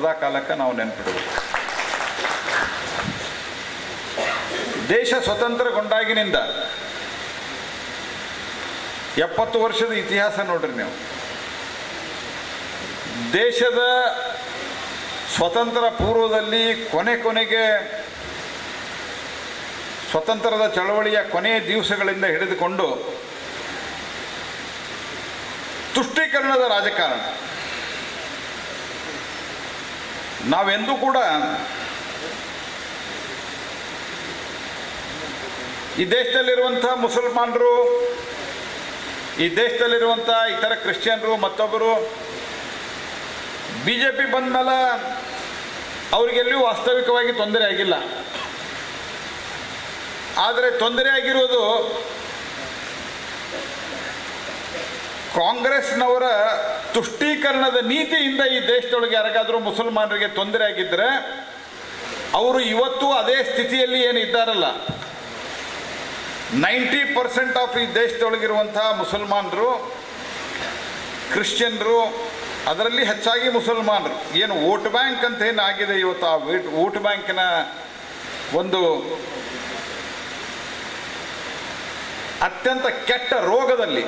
ಸದಾ ಕಾಲಕ್ಕೆ ನಾವು ನೆನಪಿಡಬೇಕು. ದೇಶ ಸ್ವತಂತ್ರಗೊಂಡಾಗಿನಿಂದ 70 ವರ್ಷದ ಇತಿಹಾಸ ನೋಡ್ರಿ ನೀವು. ದೇಶದ ಸ್ವತಂತ್ರ ಪೂರ್ವದಲ್ಲಿ ಕೊನೆಗೆ ಸ್ವತಂತ್ರದ ಚಳವಳಿಯ ಕೊನೆಯ ದಿವಸಗಳಿಂದ ಹಿಡಿದುಕೊಂಡು ತುಷ್ಟೀಕರಣದ ರಾಜಕಾರಣ. ನಾವೆಂದೂ ಕೂಡ ಈ ದೇಶದಲ್ಲಿರುವಂಥ ಮುಸಲ್ಮಾನರು, ಈ ದೇಶದಲ್ಲಿರುವಂಥ ಇತರ ಕ್ರಿಶ್ಚಿಯನ್ರು, ಮತ್ತೊಬ್ಬರು BJP ಬಂದ ಮೇಲೆ ಅವರಿಗೆಲ್ಲಿಯೂ ವಾಸ್ತವಿಕವಾಗಿ ತೊಂದರೆ ಆಗಿಲ್ಲ. ಆದರೆ ತೊಂದರೆ ಆಗಿರೋದು ಕಾಂಗ್ರೆಸ್ನವರ ತುಷ್ಟೀಕರಣದ ನೀತಿಯಿಂದ. ಈ ದೇಶದೊಳಗೆ ಯಾರಿಗಾದರೂ ಮುಸಲ್ಮಾನರಿಗೆ ತೊಂದರೆ ಆಗಿದ್ದರೆ ಅವರು ಇವತ್ತು ಅದೇ ಸ್ಥಿತಿಯಲ್ಲಿ ಏನಿದ್ದಾರಲ್ಲ, 90% ಆಫ್ ಈ ದೇಶದೊಳಗಿರುವಂಥ ಮುಸಲ್ಮಾನರು, ಕ್ರಿಶ್ಚಿಯನ್ರು, ಅದರಲ್ಲಿ ಹೆಚ್ಚಾಗಿ ಮುಸಲ್ಮಾನರು, ಏನು ವೋಟ್ ಬ್ಯಾಂಕ್ ಅಂತ ಏನಾಗಿದೆ ಇವತ್ತು, ಆ ವೋಟ್ ಬ್ಯಾಂಕಿನ ಒಂದು ಅತ್ಯಂತ ಕೆಟ್ಟ ರೋಗದಲ್ಲಿ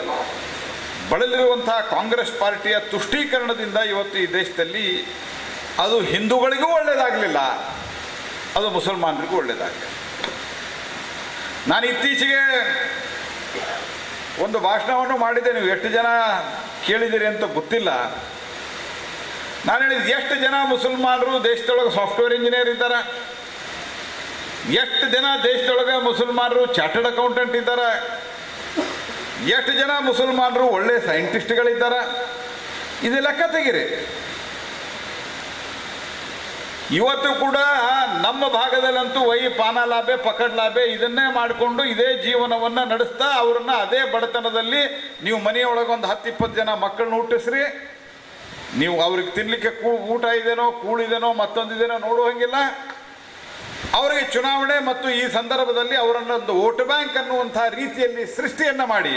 ಬಳಲಿರುವಂಥ ಕಾಂಗ್ರೆಸ್ ಪಾರ್ಟಿಯ ತುಷ್ಟೀಕರಣದಿಂದ ಇವತ್ತು ಈ ದೇಶದಲ್ಲಿ ಅದು ಹಿಂದೂಗಳಿಗೂ ಒಳ್ಳೆಯದಾಗಲಿಲ್ಲ, ಅದು ಮುಸಲ್ಮಾನರಿಗೂ ಒಳ್ಳೆಯದಾಗಲಿಲ್ಲ. ನಾನು ಇತ್ತೀಚೆಗೆ ಒಂದು ಭಾಷಣವನ್ನು ಮಾಡಿದೆ, ನೀವು ಎಷ್ಟು ಜನ ಕೇಳಿದಿರಿ ಅಂತ ಗೊತ್ತಿಲ್ಲ. ನಾನು ಹೇಳಿದ್ದು, ಎಷ್ಟು ಜನ ಮುಸಲ್ಮಾನರು ದೇಶದೊಳಗೆ ಸಾಫ್ಟ್ವೇರ್ ಇಂಜಿನಿಯರ್ ಇದ್ದಾರೆ, ಎಷ್ಟು ಜನ ದೇಶದೊಳಗೆ ಮುಸಲ್ಮಾನರು ಚಾರ್ಟರ್ಡ್ ಅಕೌಂಟೆಂಟ್ ಇದ್ದಾರೆ, ಎಷ್ಟು ಜನ ಮುಸಲ್ಮಾನರು ಒಳ್ಳೆ ಸೈಂಟಿಸ್ಟ್ಗಳಿದ್ದಾರೆ, ಇದು ಲೆಕ್ಕ ತೆಗಿರಿ. ಇವತ್ತು ಕೂಡ ನಮ್ಮ ಭಾಗದಲ್ಲಂತೂ ಪಾನ ಲಾಭೆ ಪಕಡ್ ಲಾಭೆ ಇದನ್ನೇ ಮಾಡಿಕೊಂಡು ಇದೇ ಜೀವನವನ್ನು ನಡೆಸ್ತಾ ಅವ್ರನ್ನ ಅದೇ ಬಡತನದಲ್ಲಿ, ನೀವು ಮನೆಯೊಳಗೊಂದು 10-20 ಜನ ಮಕ್ಕಳನ್ನ ಹುಟ್ಟಿಸ್ರಿ, ನೀವು ಅವ್ರಿಗೆ ತಿನ್ನಲಿಕ್ಕೆ ಊಟ ಇದೇನೋ, ಕೂಳಿದೇನೋ, ಮತ್ತೊಂದಿದೇನೋ ನೋಡುವಂಗಿಲ್ಲ. ಅವರಿಗೆ ಚುನಾವಣೆ ಮತ್ತು ಈ ಸಂದರ್ಭದಲ್ಲಿ ಅವರನ್ನೊಂದು ವೋಟ್ ಬ್ಯಾಂಕ್ ಅನ್ನುವಂಥ ರೀತಿಯಲ್ಲಿ ಸೃಷ್ಟಿಯನ್ನು ಮಾಡಿ,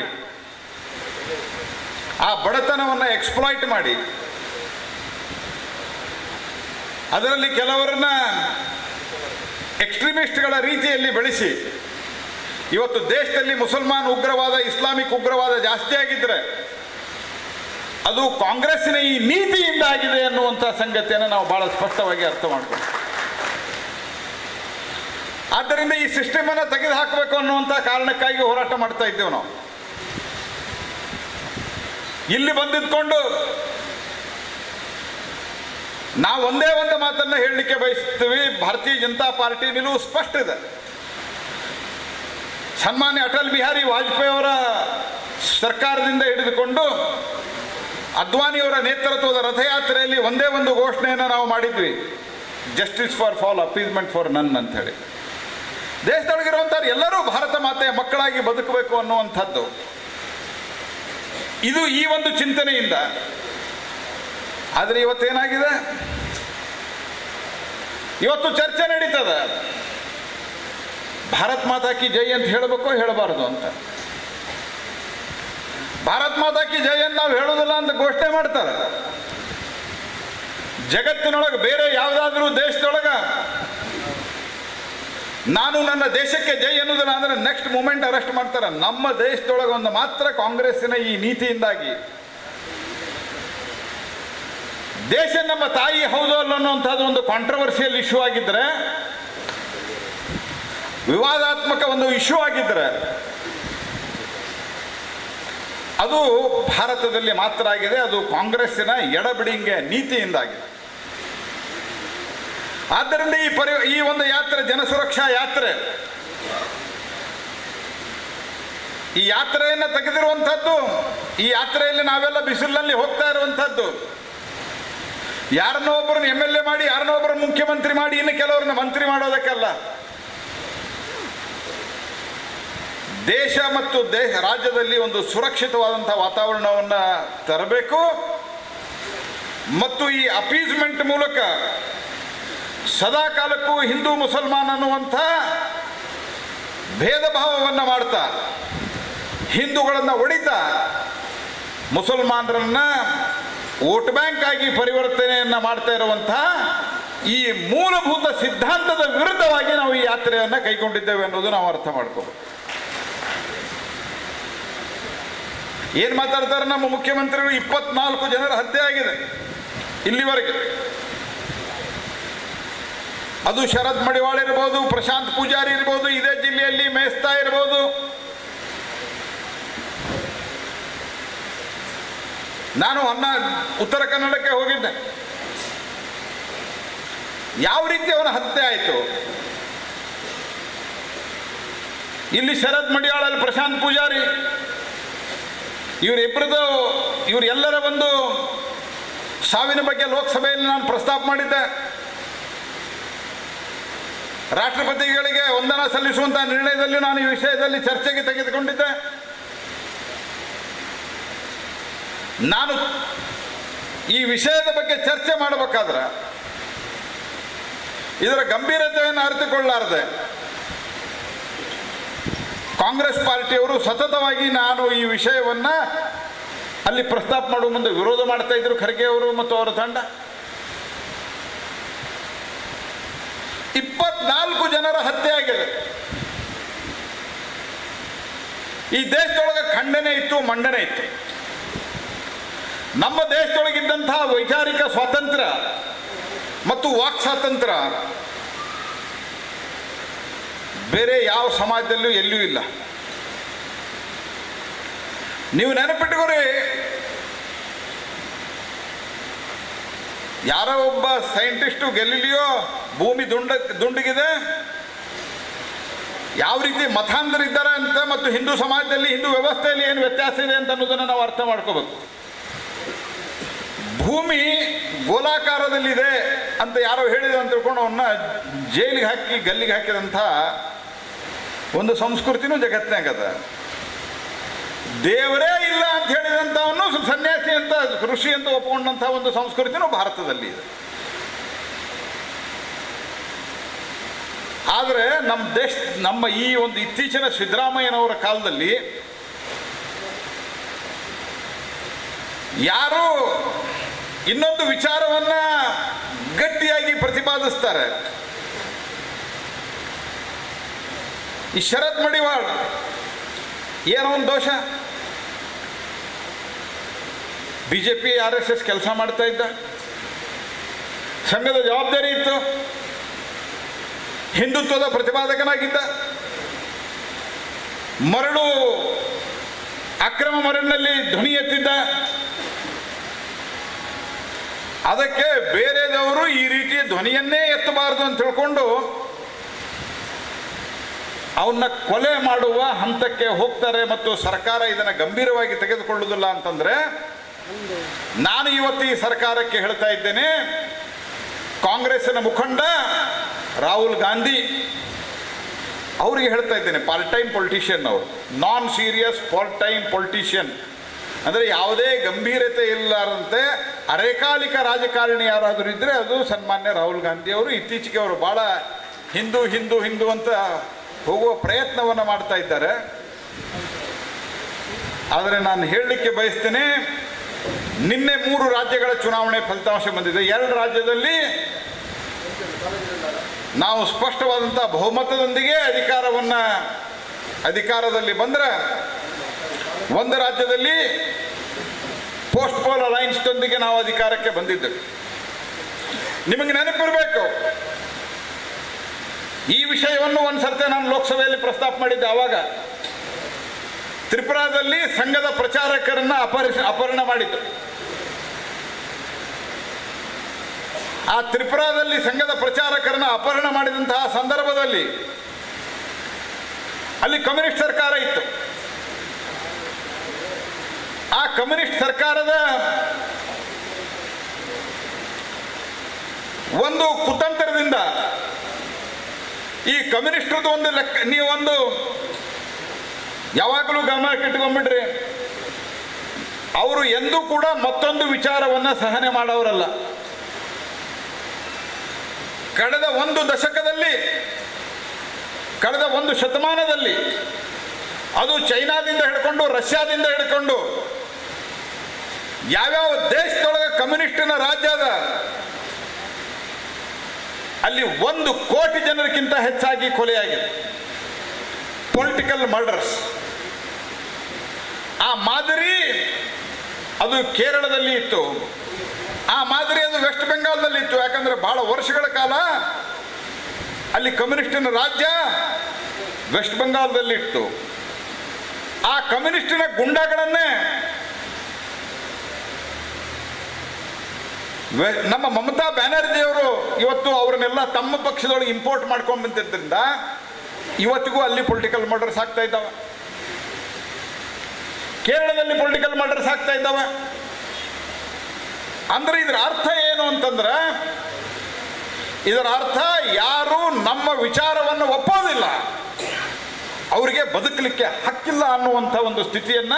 ಆ ಬಡತನವನ್ನು ಎಕ್ಸ್ಪ್ಲಾಯ್ಟ್ ಮಾಡಿ, ಅದರಲ್ಲಿ ಕೆಲವರನ್ನ ಎಕ್ಸ್ಟ್ರೀಮಿಸ್ಟ್ಗಳ ರೀತಿಯಲ್ಲಿ ಬೆಳೆಸಿ, ಇವತ್ತು ದೇಶದಲ್ಲಿ ಮುಸಲ್ಮಾನ್ ಉಗ್ರವಾದ, ಇಸ್ಲಾಮಿಕ್ ಉಗ್ರವಾದ ಜಾಸ್ತಿ ಆಗಿದ್ರೆ ಅದು ಕಾಂಗ್ರೆಸ್ಸಿನ ಈ ನೀತಿಯಿಂದ ಆಗಿದೆ ಅನ್ನುವಂಥ ಸಂಗತಿಯನ್ನು ನಾವು ಬಹಳ ಸ್ಪಷ್ಟವಾಗಿ ಅರ್ಥ ಮಾಡ್ಕೊಂಡು, ಆದ್ದರಿಂದ ಈ ಸಿಸ್ಟಮನ್ನು ತೆಗೆದು ಹಾಕಬೇಕು ಅನ್ನುವಂಥ ಕಾರಣಕ್ಕಾಗಿ ಹೋರಾಟ ಮಾಡ್ತಾ ಇದ್ದೇವೆ ನಾವು. ಇಲ್ಲಿ ಬಂದಿದ್ಕೊಂಡು ನಾವು ಒಂದೇ ಒಂದು ಮಾತನ್ನು ಹೇಳಲಿಕ್ಕೆ ಬಯಸ್ತೀವಿ. ಭಾರತೀಯ ಜನತಾ ಪಾರ್ಟಿ ನಿಲುವು ಸ್ಪಷ್ಟ ಇದೆ. ಸನ್ಮಾನ್ಯ ಅಟಲ್ ಬಿಹಾರಿ ವಾಜಪೇಯಿ ಅವರ ಸರ್ಕಾರದಿಂದ ಹಿಡಿದುಕೊಂಡು ಅದ್ವಾನಿಯವರ ನೇತೃತ್ವದ ರಥಯಾತ್ರೆಯಲ್ಲಿ ಒಂದೇ ಒಂದು ಘೋಷಣೆಯನ್ನು ನಾವು ಮಾಡಿದ್ವಿ, justice for fall, appeasement for ನನ್ ಅಂತ ಹೇಳಿ. ದೇಶದೊಳಗಿರುವಂಥವ್ರು ಎಲ್ಲರೂ ಭಾರತ ಮಾತೆಯ ಮಕ್ಕಳಾಗಿ ಬದುಕಬೇಕು ಅನ್ನುವಂಥದ್ದು ಇದು ಈ ಒಂದು ಚಿಂತನೆಯಿಂದ. ಆದರೆ ಇವತ್ತೇನಾಗಿದೆ, ಇವತ್ತು ಚರ್ಚೆ ನಡೀತದೆ, ಭಾರತ್ ಮಾತಾ ಕಿ ಜೈ ಅಂತ ಹೇಳಬೇಕೋ ಹೇಳಬಾರ್ದು ಅಂತ. ಭಾರತ್ ಮಾತಾ ಕಿ ಜೈ ಅಂತ ನಾವು ಹೇಳೋದಿಲ್ಲ ಅಂತ ಘೋಷಣೆ ಮಾಡ್ತಾರೆ. ಜಗತ್ತಿನೊಳಗೆ ಬೇರೆ ಯಾವುದಾದ್ರೂ ದೇಶದೊಳಗೆ ನಾನು ನನ್ನ ದೇಶಕ್ಕೆ ಜೈ ಅನ್ನೋದಿಲ್ಲ ಅಂದರೆ ನೆಕ್ಸ್ಟ್ ಮೂಮೆಂಟ್ ಅರೆಸ್ಟ್ ಮಾಡ್ತಾರೆ. ನಮ್ಮ ದೇಶದೊಳಗೆ ಒಂದು ಮಾತ್ರ ಕಾಂಗ್ರೆಸ್ಸಿನ ಈ ನೀತಿಯಿಂದಾಗಿ ದೇಶ ನಮ್ಮ ತಾಯಿ ಹೌದು ಅಲ್ಲ ಅನ್ನುವಂಥದ್ದು ಒಂದು ಕಾಂಟ್ರವರ್ಸಿಯಲ್ ಇಶ್ಯೂ ಆಗಿದ್ರೆ, ವಿವಾದಾತ್ಮಕ ಒಂದು ಇಶ್ಯೂ ಆಗಿದ್ರೆ ಅದು ಭಾರತದಲ್ಲಿ ಮಾತ್ರ ಆಗಿದೆ, ಅದು ಕಾಂಗ್ರೆಸ್ಸಿನ ಎಡಬಿಡಿಂಗೆ ನೀತಿಯಿಂದಾಗಿದೆ. ಆದ್ದರಿಂದ ಈ ಒಂದು ಯಾತ್ರೆ, ಜನಸುರಕ್ಷಾ ಯಾತ್ರೆ, ಈ ಯಾತ್ರೆಯನ್ನು ತೆಗೆದಿರುವಂಥದ್ದು, ಈ ಯಾತ್ರೆಯಲ್ಲಿ ನಾವೆಲ್ಲ ಬಿಸಿಲಿನಲ್ಲಿ ಹೋಗ್ತಾ ಇರುವಂಥದ್ದು, ಯಾರನ್ನೋ ಒಬ್ಬರನ್ನು MLA ಮಾಡಿ, ಯಾರನ್ನೋ ಒಬ್ಬರನ್ನು ಮುಖ್ಯಮಂತ್ರಿ ಮಾಡಿ, ಇನ್ನು ಕೆಲವರನ್ನ ಮಂತ್ರಿ ಮಾಡೋದಕ್ಕಲ್ಲ. ದೇಶ ಮತ್ತು ರಾಜ್ಯದಲ್ಲಿ ಒಂದು ಸುರಕ್ಷಿತವಾದಂಥ ವಾತಾವರಣವನ್ನು ತರಬೇಕು ಮತ್ತು ಈ ಅಪೀಸ್ಮೆಂಟ್ ಮೂಲಕ ಸದಾ ಕಾಲಕ್ಕೂ ಹಿಂದೂ ಮುಸಲ್ಮಾನ್ ಅನ್ನುವಂಥ ಭೇದ ಭಾವವನ್ನು ಮಾಡ್ತಾ, ಹಿಂದೂಗಳನ್ನು ಹೊಡಿತಾ, ಮುಸಲ್ಮಾನರನ್ನ ವೋಟ್ ಬ್ಯಾಂಕ್ ಆಗಿ ಪರಿವರ್ತನೆಯನ್ನು ಮಾಡ್ತಾ ಇರುವಂತಹ ಈ ಮೂಲಭೂತ ಸಿದ್ಧಾಂತದ ವಿರುದ್ಧವಾಗಿ ನಾವು ಈ ಯಾತ್ರೆಯನ್ನು ಕೈಗೊಂಡಿದ್ದೇವೆ ಅನ್ನೋದು ನಾವು ಅರ್ಥ ಮಾಡ್ಕೋಬೇಕು. ಏನು ಮಾತಾಡ್ತಾರೆ ನಮ್ಮ ಮುಖ್ಯಮಂತ್ರಿಗಳು? 24 ಜನರ ಹತ್ಯೆ ಆಗಿದೆ ಇಲ್ಲಿವರೆಗೆ. ಅದು ಶರದ್ ಮಡಿವಾಳ ಇರ್ಬೋದು, ಪ್ರಶಾಂತ್ ಪೂಜಾರಿ ಇರ್ಬೋದು, ಇದೇ ಜಿಲ್ಲೆಯಲ್ಲಿ ಮೇಸ್ತಾ ಇರ್ಬೋದು. ನಾನು ಉತ್ತರ ಕನ್ನಡಕ್ಕೆ ಹೋಗಿದ್ದೆ. ಯಾವ ರೀತಿ ಅವನ ಹತ್ಯೆ ಆಯಿತು? ಇಲ್ಲಿ ಶರದ್ ಮಡಿವಾಳಲ್ಲಿ ಪ್ರಶಾಂತ್ ಪೂಜಾರಿ, ಇವರೆಲ್ಲರ ಒಂದು ಸಾವಿನ ಬಗ್ಗೆ ಲೋಕಸಭೆಯಲ್ಲಿ ನಾನು ಪ್ರಸ್ತಾಪ ಮಾಡಿದ್ದೆ. ರಾಷ್ಟ್ರಪತಿಗಳಿಗೆ ವಂದನಾ ಸಲ್ಲಿಸುವಂತಹ ನಿರ್ಣಯದಲ್ಲಿ ನಾನು ಈ ವಿಷಯದಲ್ಲಿ ಚರ್ಚೆಗೆ ತೆಗೆದುಕೊಂಡಿದ್ದೆ. ನಾನು ಈ ವಿಷಯದ ಬಗ್ಗೆ ಚರ್ಚೆ ಮಾಡಬೇಕಾದ್ರೆ ಇದರ ಗಂಭೀರತೆಯನ್ನು ಅರಿತುಕೊಳ್ಳಾರದೆ ಕಾಂಗ್ರೆಸ್ ಪಾರ್ಟಿಯವರು ಸತತವಾಗಿ ನಾನು ಈ ವಿಷಯವನ್ನ ಅಲ್ಲಿ ಪ್ರಸ್ತಾಪ ಮಾಡುವ ಮುಂದೆ ವಿರೋಧ ಮಾಡ್ತಾ ಇದ್ರು. ಖರ್ಗೆ ಅವರು ಮತ್ತು ಅವರ ತಂಡ 24 ಜನರ ಹತ್ಯೆ ಆಗಿದೆ. ಈ ದೇಶದೊಳಗೆ ಖಂಡನೆ ಇತ್ತು, ಮಂಡನೆ ಇತ್ತು. ನಮ್ಮ ದೇಶದೊಳಗಿದ್ದಂತಹ ವೈಚಾರಿಕ ಸ್ವಾತಂತ್ರ್ಯ ಮತ್ತು ವಾಕ್ ಸ್ವಾತಂತ್ರ್ಯ ಬೇರೆ ಯಾವ ಸಮಾಜದಲ್ಲೂ ಎಲ್ಲೂ ಇಲ್ಲ. ನೀವು ನೆನಪಿಟ್ಟುಕೊರಿ, ಯಾರೋ ಒಬ್ಬ ಸೈಂಟಿಸ್ಟು ಗೆಲಿಲಿಯೋ ಭೂಮಿ ದುಂಡಗಿದೆ, ಯಾವ ರೀತಿ ಮತಾಂಧರಿದ್ದಾರೆ ಅಂತ ಮತ್ತು ಹಿಂದೂ ಸಮಾಜದಲ್ಲಿ ಹಿಂದೂ ವ್ಯವಸ್ಥೆಯಲ್ಲಿ ಏನು ವ್ಯತ್ಯಾಸ ಇದೆ ಅಂತ ಅನ್ನೋದನ್ನು ನಾವು ಅರ್ಥ ಮಾಡ್ಕೋಬೇಕು. ಭೂಮಿ ಗೋಲಾಕಾರದಲ್ಲಿದೆ ಅಂತ ಯಾರೋ ಹೇಳಿದ್ರು ಅಂತ ತಿಳ್ಕೊಂಡು ಅವನ್ನ ಜೈಲಿಗೆ ಹಾಕಿ ಗಲ್ಲಿಗೆ ಹಾಕಿದಂಥ ಒಂದು ಸಂಸ್ಕೃತಿನೂ ಜಗತ್ತಿನಾಗದ. ದೇವರೇ ಇಲ್ಲ ಅಂತ ಹೇಳಿದಂಥವನ್ನು ಸನ್ಯಾಸಿ ಅಂತ ಋಷಿ ಅಂತ ಒಪ್ಪಿಕೊಂಡಂಥ ಒಂದು ಸಂಸ್ಕೃತಿನೂ ಭಾರತದಲ್ಲಿ ಇದೆ. ಆದರೆ ನಮ್ಮ ಈ ಒಂದು ಇತ್ತೀಚಿನ ಸಿದ್ದರಾಮಯ್ಯನವರ ಕಾಲದಲ್ಲಿ ಯಾರು ಇನ್ನೊಂದು ವಿಚಾರವನ್ನ ಗಟ್ಟಿಯಾಗಿ ಪ್ರತಿಪಾದಿಸ್ತಾರೆ. ಈ ಶರದ್ ಮಡಿವಾಳ್ ಏನೋ ಒಂದು ದೋಷ, ಬಿಜೆಪಿ RSS ಕೆಲಸ ಮಾಡ್ತಾ ಇದ್ದ, ಸಂಘದ ಜವಾಬ್ದಾರಿ ಇತ್ತು, ಹಿಂದುತ್ವದ ಪ್ರತಿಪಾದಕನಾಗಿದ್ದ, ಅಕ್ರಮ ಮರಳಿನಲ್ಲಿ ಧ್ವನಿ ಎತ್ತಿದ್ದ. ಅದಕ್ಕೆ ಬೇರೆದವರು ಈ ರೀತಿ ಧ್ವನಿಯನ್ನೇ ಎತ್ತಬಾರದು ಅಂತ ತಿಳ್ಕೊಂಡು ಅವನ್ನ ಕೊಲೆ ಮಾಡುವ ಹಂತಕ್ಕೆ ಹೋಗ್ತಾರೆ ಮತ್ತು ಸರ್ಕಾರ ಇದನ್ನು ಗಂಭೀರವಾಗಿ ತೆಗೆದುಕೊಳ್ಳುವುದಿಲ್ಲ ಅಂತಂದ್ರೆ, ನಾನು ಇವತ್ತು ಈ ಸರ್ಕಾರಕ್ಕೆ ಹೇಳ್ತಾ ಇದ್ದೇನೆ, ಕಾಂಗ್ರೆಸ್ಸಿನ ಮುಖಂಡ ರಾಹುಲ್ ಗಾಂಧಿ ಅವರಿಗೆ ಹೇಳ್ತಾ ಇದ್ದೇನೆ, ಪಾರ್ಟ್ ಟೈಮ್ ಪೊಲಿಟಿಷಿಯನ್ ಅವರು, ನಾನ್ ಸೀರಿಯಸ್ ಪಾರ್ಟ್ ಟೈಮ್ ಪೊಲಿಟಿಷಿಯನ್ ಅಂದರೆ ಯಾವುದೇ ಗಂಭೀರತೆ ಇಲ್ಲಾರಂತೆ ಅರೆಕಾಲಿಕ ರಾಜಕಾರಣಿ ಯಾರಾದರೂ ಇದ್ದರೆ ಅದು ಸನ್ಮಾನ್ಯ ರಾಹುಲ್ ಗಾಂಧಿ ಅವರು. ಇತ್ತೀಚೆಗೆ ಅವರು ಭಾಳ ಹಿಂದೂ ಹಿಂದೂ ಹಿಂದೂ ಅಂತ ಹೋಗುವ ಪ್ರಯತ್ನವನ್ನು ಮಾಡ್ತಾ ಇದ್ದಾರೆ. ಆದರೆ ನಾನು ಹೇಳಲಿಕ್ಕೆ ಬಯಸ್ತೇನೆ, ನಿನ್ನೆ 3 ರಾಜ್ಯಗಳ ಚುನಾವಣೆ ಫಲಿತಾಂಶ ಬಂದಿದೆ. 2 ರಾಜ್ಯದಲ್ಲಿ ನಾವು ಸ್ಪಷ್ಟವಾದಂಥ ಬಹುಮತದೊಂದಿಗೆ ಅಧಿಕಾರದಲ್ಲಿ ಬಂದರೆ, ಒಂದು ರಾಜ್ಯದಲ್ಲಿ ಪೋಸ್ಟ್ ಪೋಲ್ ಅಲೈನ್ಸ್ದೊಂದಿಗೆ ನಾವು ಅಧಿಕಾರಕ್ಕೆ ಬಂದಿದ್ದೇವೆ. ನಿಮಗೆ ನೆನಪಿರಬೇಕು, ಈ ವಿಷಯವನ್ನು ಒಂದು ಸರ್ತಿ ನಾನು ಲೋಕಸಭೆಯಲ್ಲಿ ಪ್ರಸ್ತಾಪ ಮಾಡಿದ್ದೆ. ಆವಾಗ ತ್ರಿಪುರಾದಲ್ಲಿ ಸಂಘದ ಪ್ರಚಾರಕರನ್ನ ಅಪಹರಣ ಮಾಡಿತು. ಆ ತ್ರಿಪುರಾದಲ್ಲಿ ಸಂಘದ ಪ್ರಚಾರಕರನ್ನ ಅಪಹರಣ ಮಾಡಿದಂತಹ ಸಂದರ್ಭದಲ್ಲಿ ಅಲ್ಲಿ ಕಮ್ಯುನಿಸ್ಟ್ ಸರ್ಕಾರ ಇತ್ತು. ಆ ಕಮ್ಯುನಿಸ್ಟ್ ಸರ್ಕಾರದ ಒಂದು ಕುತಂತ್ರದಿಂದ ಈ ಕಮ್ಯುನಿಸ್ಟರದ್ದು ಒಂದು ಲೆಕ್ಕ ನೀವೊಂದು ಯಾವಾಗಲೂ ಗಮನಕ್ಕಿಟ್ಕೊಂಡ್ಬಿಡ್ರಿ, ಅವರು ಎಂದೂ ಕೂಡ ಮತ್ತೊಂದು ವಿಚಾರವನ್ನು ಸಹನೆ ಮಾಡೋರಲ್ಲ. ಕಳೆದ ಒಂದು ದಶಕದಲ್ಲಿ, ಕಳೆದ ಒಂದು ಶತಮಾನದಲ್ಲಿ, ಅದು ಚೈನಾದಿಂದ ಹಿಡ್ಕೊಂಡು ರಷ್ಯಾದಿಂದ ಹಿಡ್ಕೊಂಡು ಯಾವ್ಯಾವ ದೇಶದೊಳಗೆ ಕಮ್ಯುನಿಸ್ಟಿನ ರಾಜ್ಯ ಅದ ಅಲ್ಲಿ 1 ಕೋಟಿ ಜನರಿಗಿಂತ ಹೆಚ್ಚಾಗಿ ಕೊಲೆಯಾಗಿದೆ, ಪೊಲಿಟಿಕಲ್ ಮರ್ಡರ್ಸ್. ಆ ಮಾದರಿ ಅದು ಕೇರಳದಲ್ಲಿ ಇತ್ತು, ಆ ಮಾದರಿ ಅದು ವೆಸ್ಟ್ ಬೆಂಗಾಲ್ದಲ್ಲಿ ಇತ್ತು. ಯಾಕಂದ್ರೆ ಬಹಳ ವರ್ಷಗಳ ಕಾಲ ಅಲ್ಲಿ ಕಮ್ಯುನಿಸ್ಟಿನ ರಾಜ್ಯ ವೆಸ್ಟ್ ಬೆಂಗಾಲ್ದಲ್ಲಿ ಇತ್ತು. ಆ ಕಮ್ಯುನಿಸ್ಟಿನ ಗುಂಡಾಗಳನ್ನೇ ನಮ್ಮ ಮಮತಾ ಬ್ಯಾನರ್ಜಿ ಅವರು ಇವತ್ತು ಅವರನ್ನೆಲ್ಲ ತಮ್ಮ ಪಕ್ಷದೊಳಗೆ ಇಂಪೋರ್ಟ್ ಮಾಡ್ಕೊಂಡು ಬಂದಿದ್ದರಿಂದ ಇವತ್ತಿಗೂ ಅಲ್ಲಿ ಪೊಲಿಟಿಕಲ್ ಮರ್ಡರ್ಸ್ ಆಗ್ತಾ ಇದ್ದಾವೆ, ಕೇರಳದಲ್ಲಿ ಪೊಲಿಟಿಕಲ್ ಮರ್ಡರ್ಸ್ ಆಗ್ತಾ ಇದ್ದಾವೆ. ಅಂದ್ರೆ ಇದರ ಅರ್ಥ ಏನು ಅಂತಂದ್ರೆ, ಇದರ ಅರ್ಥ ಯಾರು ನಮ್ಮ ವಿಚಾರವನ್ನು ಒಪ್ಪೋದಿಲ್ಲ ಅವರಿಗೆ ಬದುಕಲಿಕ್ಕೆ ಹಕ್ಕಿಲ್ಲ ಅನ್ನುವಂಥ ಒಂದು ಸ್ಥಿತಿಯನ್ನ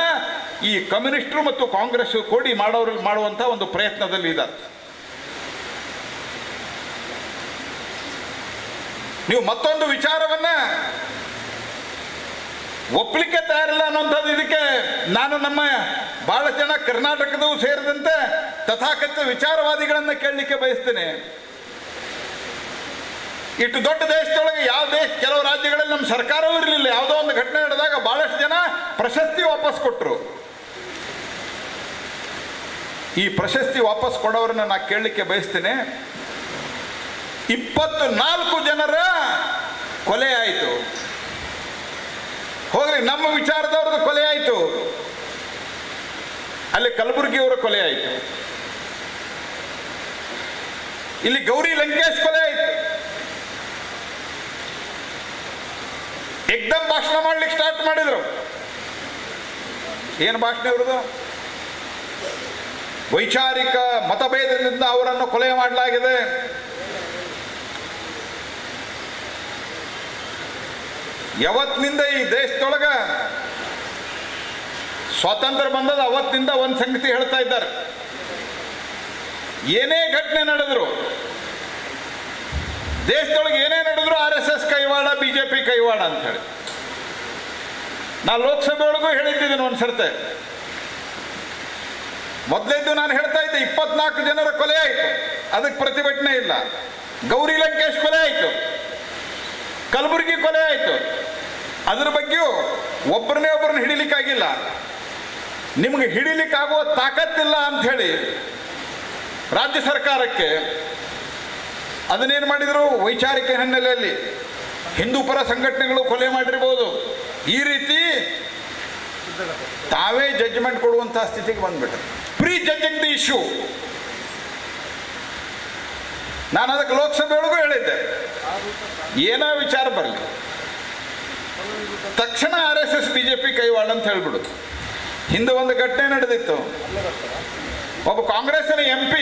ಈ ಕಮ್ಯುನಿಸ್ಟರು ಮತ್ತು ಕಾಂಗ್ರೆಸ್ ಕೂಡಿ ಮಾಡುವಂಥ ಒಂದು ಪ್ರಯತ್ನದಲ್ಲಿ ಇದ್ದಾರೆ. ನೀವು ಮತ್ತೊಂದು ವಿಚಾರವನ್ನ ಒಪ್ಪಲಿಕ್ಕೆ ತಯಾರಿಲ್ಲ ಅನ್ನುವಂಥದ್ದು. ಇದಕ್ಕೆ ನಾನು ನಮ್ಮ ಬಹಳ ಜನ ಕರ್ನಾಟಕದವು ಸೇರಿದಂತೆ ತಥಾಕಥಿತ ವಿಚಾರವಾದಿಗಳನ್ನ ಕೇಳಲಿಕ್ಕೆ ಬಯಸ್ತೇನೆ. ಇಷ್ಟು ದೊಡ್ಡ ದೇಶದೊಳಗೆ ಯಾವ ದೇಶ, ಕೆಲವು ರಾಜ್ಯಗಳಲ್ಲಿ ನಮ್ಮ ಸರ್ಕಾರವೂ ಇರಲಿಲ್ಲ. ಯಾವುದೋ ಒಂದು ಘಟನೆ ನಡೆದಾಗ ಬಹಳಷ್ಟು ಜನ ಪ್ರಶಸ್ತಿ ವಾಪಸ್ ಕೊಟ್ಟರು. ಈ ಪ್ರಶಸ್ತಿ ವಾಪಸ್ ಕೊಡೋರನ್ನ ನಾ ಕೇಳಲಿಕ್ಕೆ ಬಯಸ್ತೇನೆ. 24 ಜನರ ಕೊಲೆ ಆಯಿತು. ಹೋಗ್ರಿ, ನಮ್ಮ ವಿಚಾರದವ್ರದ್ದು ಕೊಲೆ ಆಯಿತು, ಅಲ್ಲಿ ಕಲಬುರಗಿಯವರ ಕೊಲೆ ಆಯಿತು, ಇಲ್ಲಿ ಗೌರಿ ಲಂಕೇಶ್ ಕೊಲೆ ಆಯಿತು. ಏಕ್ದಮ್ ಭಾಷಣ ಮಾಡ್ಲಿಕ್ಕೆ ಸ್ಟಾರ್ಟ್ ಮಾಡಿದ್ರು. ಏನು ಭಾಷಣ ಇವ್ರದು? ವೈಚಾರಿಕ ಮತಭೇದದಿಂದ ಅವರನ್ನು ಕೊಲೆ ಮಾಡಲಾಗಿದೆ. ಯಾವತ್ತಿನಿಂದ ಈ ದೇಶದೊಳಗ ಸ್ವಾತಂತ್ರ್ಯ ಬಂದದ ಅವತ್ತಿನಿಂದ ಒಂದು ಸಂಗತಿ ಹೇಳ್ತಾ ಇದ್ದಾರೆ, ಏನೇ ಘಟನೆ ನಡೆದ್ರು, ದೇಶದೊಳಗೆ ಏನೇ ನಡೆದ್ರು RSS ಕೈವಾಡ, BJP ಕೈವಾಡ ಅಂತ ಹೇಳಿ. ನಾ ಲೋಕಸಭೆ ಒಳಗೂ ಹೇಳಿದ್ದೀನಿ ಒಂದ್ಸರ್ತೆ. ಮೊದಲೇದ್ದು ನಾನು ಹೇಳ್ತಾ ಇದ್ದೆ, 24 ಜನರ ಕೊಲೆ ಆಯಿತು, ಅದಕ್ಕೆ ಪ್ರತಿಭಟನೆ ಇಲ್ಲ. ಗೌರಿ ಲಂಕೇಶ್ ಕೊಲೆ ಆಯಿತು, ಕಲಬುರಗಿ ಕೊಲೆ ಆಯಿತು, ಅದ್ರ ಬಗ್ಗೆಯೂ ಒಬ್ಬರನ್ನ ಹಿಡಿಲಿಕ್ಕಾಗಿಲ್ಲ. ನಿಮ್ಗೆ ಹಿಡಿಲಿಕ್ಕಾಗುವ ತಾಕತ್ತಿಲ್ಲ ಅಂತ ಹೇಳಿ ರಾಜ್ಯ ಸರ್ಕಾರಕ್ಕೆ ಅದನ್ನೇನು ಮಾಡಿದ್ರು, ವೈಚಾರಿಕ ಹಿನ್ನೆಲೆಯಲ್ಲಿ ಹಿಂದೂ ಪರ ಸಂಘಟನೆಗಳು ಕೊಲೆ ಮಾಡಿರ್ಬೋದು, ಈ ರೀತಿ ತಾವೇ ಜಡ್ಜ್ಮೆಂಟ್ ಕೊಡುವಂತಹ ಸ್ಥಿತಿಗೆ ಬಂದ್ಬಿಟ್ರೆ, ಪ್ರೀ ಜಡ್ಜಿಂಗ್ ದಿ ಇಶ್ಯೂ. ನಾನು ಅದಕ್ಕೆ ಲೋಕಸಭೆ ಒಳಗೂ ಹೇಳಿದ್ದೆ, ಏನೋ ವಿಚಾರ ಬರಲಿ ತಕ್ಷಣ RSS BJP ಕೈವಾಡ ಅಂತ ಹೇಳ್ಬಿಡುದು. ಹಿಂದೆ ಒಂದು ಘಟನೆ ನಡೆದಿತ್ತು, ಒಬ್ಬ ಕಾಂಗ್ರೆಸ್ಸಿನ MP